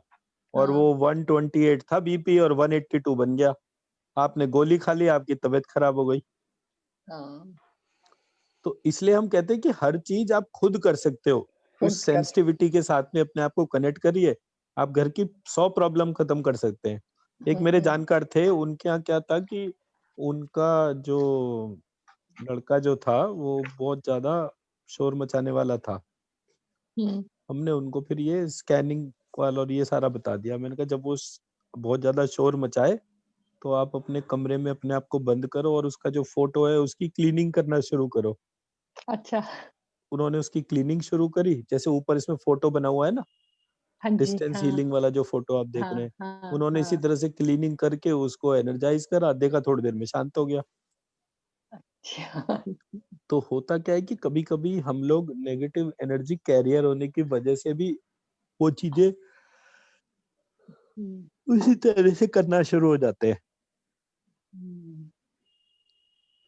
और वो 128 था बीपी और 182 बन गया। आपने गोली खा ली, आपकी तबीयत खराब हो गई। तो इसलिए हम कहते हैं कि हर चीज आप खुद कर सकते हो। उस सेंसिटिविटी के साथ में अपने आप को कनेक्ट करिए, आप घर की 100 प्रॉब्लम खत्म कर सकते हैं। एक मेरे जानकार थे, उनके यहाँ क्या था कि उनका जो लड़का जो था वो बहुत ज्यादा शोर मचाने वाला था। हमने उनको फिर ये स्कैनिंग वाला और ये सारा बता दिया। मैंने कहा जब वो बहुत ज्यादा शोर मचाए तो आप अपने कमरे में अपने आप को बंद करो और उसका जो फोटो है उसकी क्लीनिंग करना शुरू करो। अच्छा। उन्होंने उसकी क्लीनिंग शुरू करी, जैसे ऊपर इसमें फोटो बना हुआ है ना, हाँ जी। डिस्टेंस हीलिंग वाला जो फोटो आप देख रहे हैं, उन्होंने इसी तरह से क्लीनिंग करके उसको एनर्जाइज करा, देखा थोड़ी देर में शांत हो गया। अच्छा। तो होता क्या है कि कभी कभी हम लोग नेगेटिव एनर्जी कैरियर होने की वजह से भी वो चीजें उसी तरह से करना शुरू हो जाते हैं।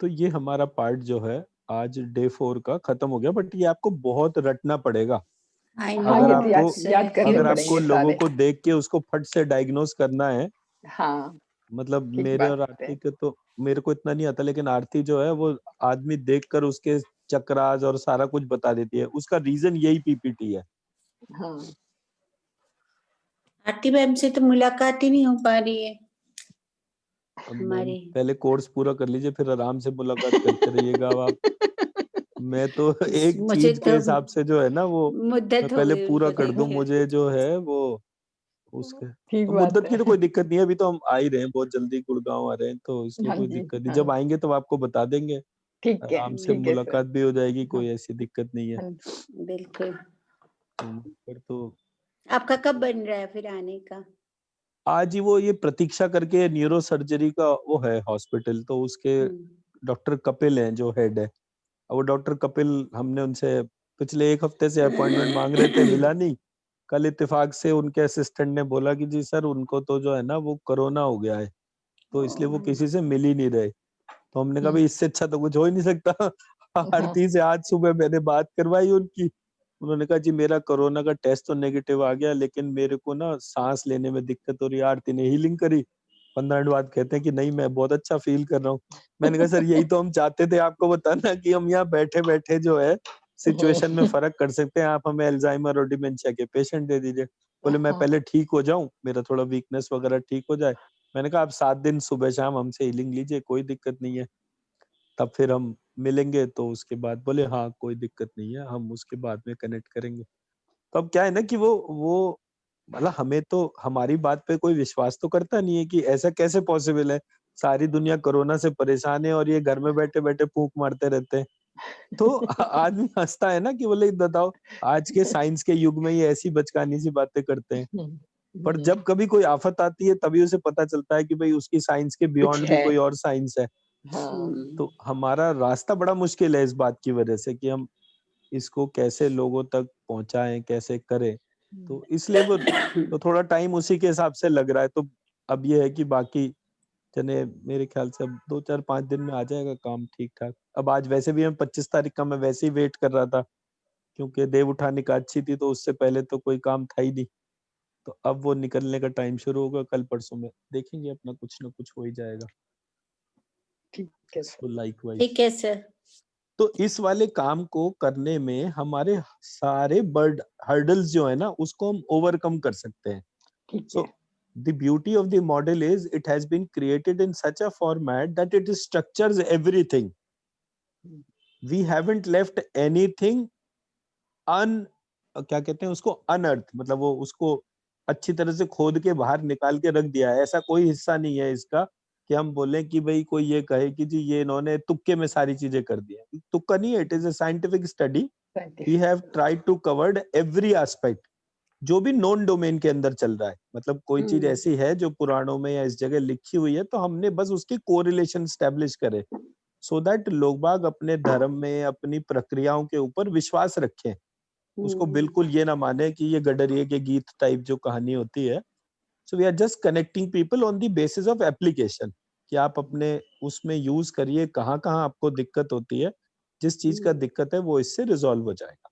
तो ये हमारा पार्ट जो है आज डे 4 का खत्म हो गया, बट ये आपको बहुत रटना पड़ेगा। I हाँ, know, ये तो आपको it's याद करने अगर आपको पड़ेंगे लोगों सारे। को देख के उसको फट से डायग्नोस करना है, हाँ, मतलब ठीक मेरे बात और है। आरती के तो मेरे को इतना नहीं आता, लेकिन आरती जो है वो आदमी देखकर उसके चक्रास और सारा कुछ बता देती है। उसका रीजन यही पीपीटी है। हाँ। आरती मैम से तो मुलाकात ही नहीं हो पा रही है अब मैम हमारी। पहले कोर्स पूरा कर लीजिए, फिर आराम से मुलाकात करते रहिएगा। अब आप, मैं तो एक मुझे चीज के तो हिसाब से जो है ना वो मैं मुद्दत हो पहले गई पूरा उनको कर दूं, देखे। मुझे जो है वो उसके ठीक बात मुद्दत की तो है। कोई दिक्कत नहीं है। अभी तो हम आ ही रहे हैं, बहुत जल्दी गुड़गांव आ रहे हैं, तो इसलिए हाँ कोई जी। दिक्कत नहीं। जब हाँ, आएंगे तो आपको बता देंगे, ठीक है। आराम से ठीक है सर। मुलाकात भी हो जाएगी, हाँ। कोई ऐसी दिक्कत नहीं है। हाँ जी। बिल्कुल। पर तो आपका कब बन रहा है फिर आने का? आज ही वो ये प्रतीक्षा करके न्यूरो सर्जरी का वो है हॉस्पिटल, तो उसके डॉक्टर कपिल हैं जो हेड है। वो डॉक्टर कपिल, हमने उनसे पिछले 1 हफ्ते से अपॉइंटमेंट मांग रहे थे, मिला नहीं। कल इत्तेफाक से उनके असिस्टेंट ने बोला कि जी सर उनको तो जो है ना वो कोरोना हो गया है, तो इसलिए वो किसी से मिल ही नहीं रहे। तो हमने कहा भाई इससे अच्छा तो कुछ हो ही नहीं सकता। आरती से आज सुबह मैंने बात करवाई उनकी। उन्होंने कहा जी मेरा कोरोना का टेस्ट तो नेगेटिव आ गया, लेकिन मेरे को ना सांस लेने में दिक्कत हो रही है। आरती ने हीलिंग करी, 15 मिनट बाद कहते हैं कि नहीं मैं बहुत अच्छा फील कर रहा हूँ। मैंने कहा सर यही तो हम चाहते थे आपको बताना कि हम यहाँ बैठे बैठे जो है सिचुएशन में फर्क कर सकते हैं। आप हमें अल्जाइमर और डिमेंशिया के पेशेंट दे दीजिए। बोले मैं पहले ठीक हो जाऊं, मेरा थोड़ा वीकनेस वगैरह ठीक हो जाए। मैंने कहा आप 7 दिन सुबह शाम हमसे हीलिंग लीजिए, कोई दिक्कत नहीं है, तब फिर हम मिलेंगे। तो उसके बाद बोले हाँ कोई दिक्कत नहीं है, हम उसके बाद में कनेक्ट करेंगे। तो अब क्या है ना कि वो मतलब हमें तो हमारी बात पे कोई विश्वास तो करता नहीं है कि ऐसा कैसे पॉसिबल है। सारी दुनिया कोरोना से परेशान है और ये घर में बैठे बैठे फूंक मारते रहते हैं। तो आदमी हंसता है ना कि बोले बताओ आज के साइंस के युग में ये ऐसी बचकानी सी बातें करते हैं। पर जब कभी कोई आफत आती है तभी उसे पता चलता है कि भाई उसकी साइंस के कुछ बियॉन्ड भी है। कोई और साइंस है। हाँ। तो हमारा रास्ता बड़ा मुश्किल है इस बात की वजह से कि हम इसको कैसे लोगों तक पहुंचाएं, कैसे करें। तो इसलिए वो तो थोड़ा टाइम उसी के हिसाब से लग रहा है। तो अब ये है कि बाकी जने मेरे ख्याल से अब 2-4-5 दिन में आ जाएगा काम ठीक ठाक। अब आज वैसे भी हम 25 तारीख का मैं वैसे ही वेट कर रहा था, क्योंकि देव उठानी का अच्छी थी, तो उससे पहले तो कोई काम था ही नहीं। तो अब वो निकलने का टाइम शुरू होगा, कल परसों में देखेंगे अपना कुछ ना कुछ हो ही जाएगा। ठीक है सो सर। लाइकवाइज ठीक है सर। तो इस वाले काम को करने में हमारे सारे बर्ड हर्डल्स जो है ना उसको हम ओवरकम कर सकते हैं। ठीक है। So the beauty of the model is it has been created in such a format that it structures everything. We haven't left anything un क्या कहते हैं उसको अनअर्थ, मतलब वो उसको अच्छी तरह से खोद के बाहर निकाल के रख दिया है। ऐसा कोई हिस्सा नहीं है इसका कि हम बोलें कि भाई कोई ये कहे कि जी ये इन्होंने तुक्के में सारी चीजें कर दी हैं। तुक्का नहीं है, it is a scientific study. We have tried to covered every aspect जो भी नॉन डोमेन के अंदर चल रहा है। मतलब कोई चीज ऐसी है जो पुराणों में या इस जगह लिखी हुई है, तो हमने बस उसकी कोरिलेशन स्टैब्लिश करे सो दैट लोग बाग अपने धर्म में अपनी प्रक्रियाओं के ऊपर विश्वास रखें। उसको बिल्कुल ये ना माने कि ये गडरिये के गीत टाइप जो कहानी होती है। So we are just connecting people on the basis of application कि आप अपने उसमें यूज करिए, कहाँ कहाँ आपको दिक्कत होती है, जिस चीज का दिक्कत है वो इससे रिजॉल्व हो जाएगा।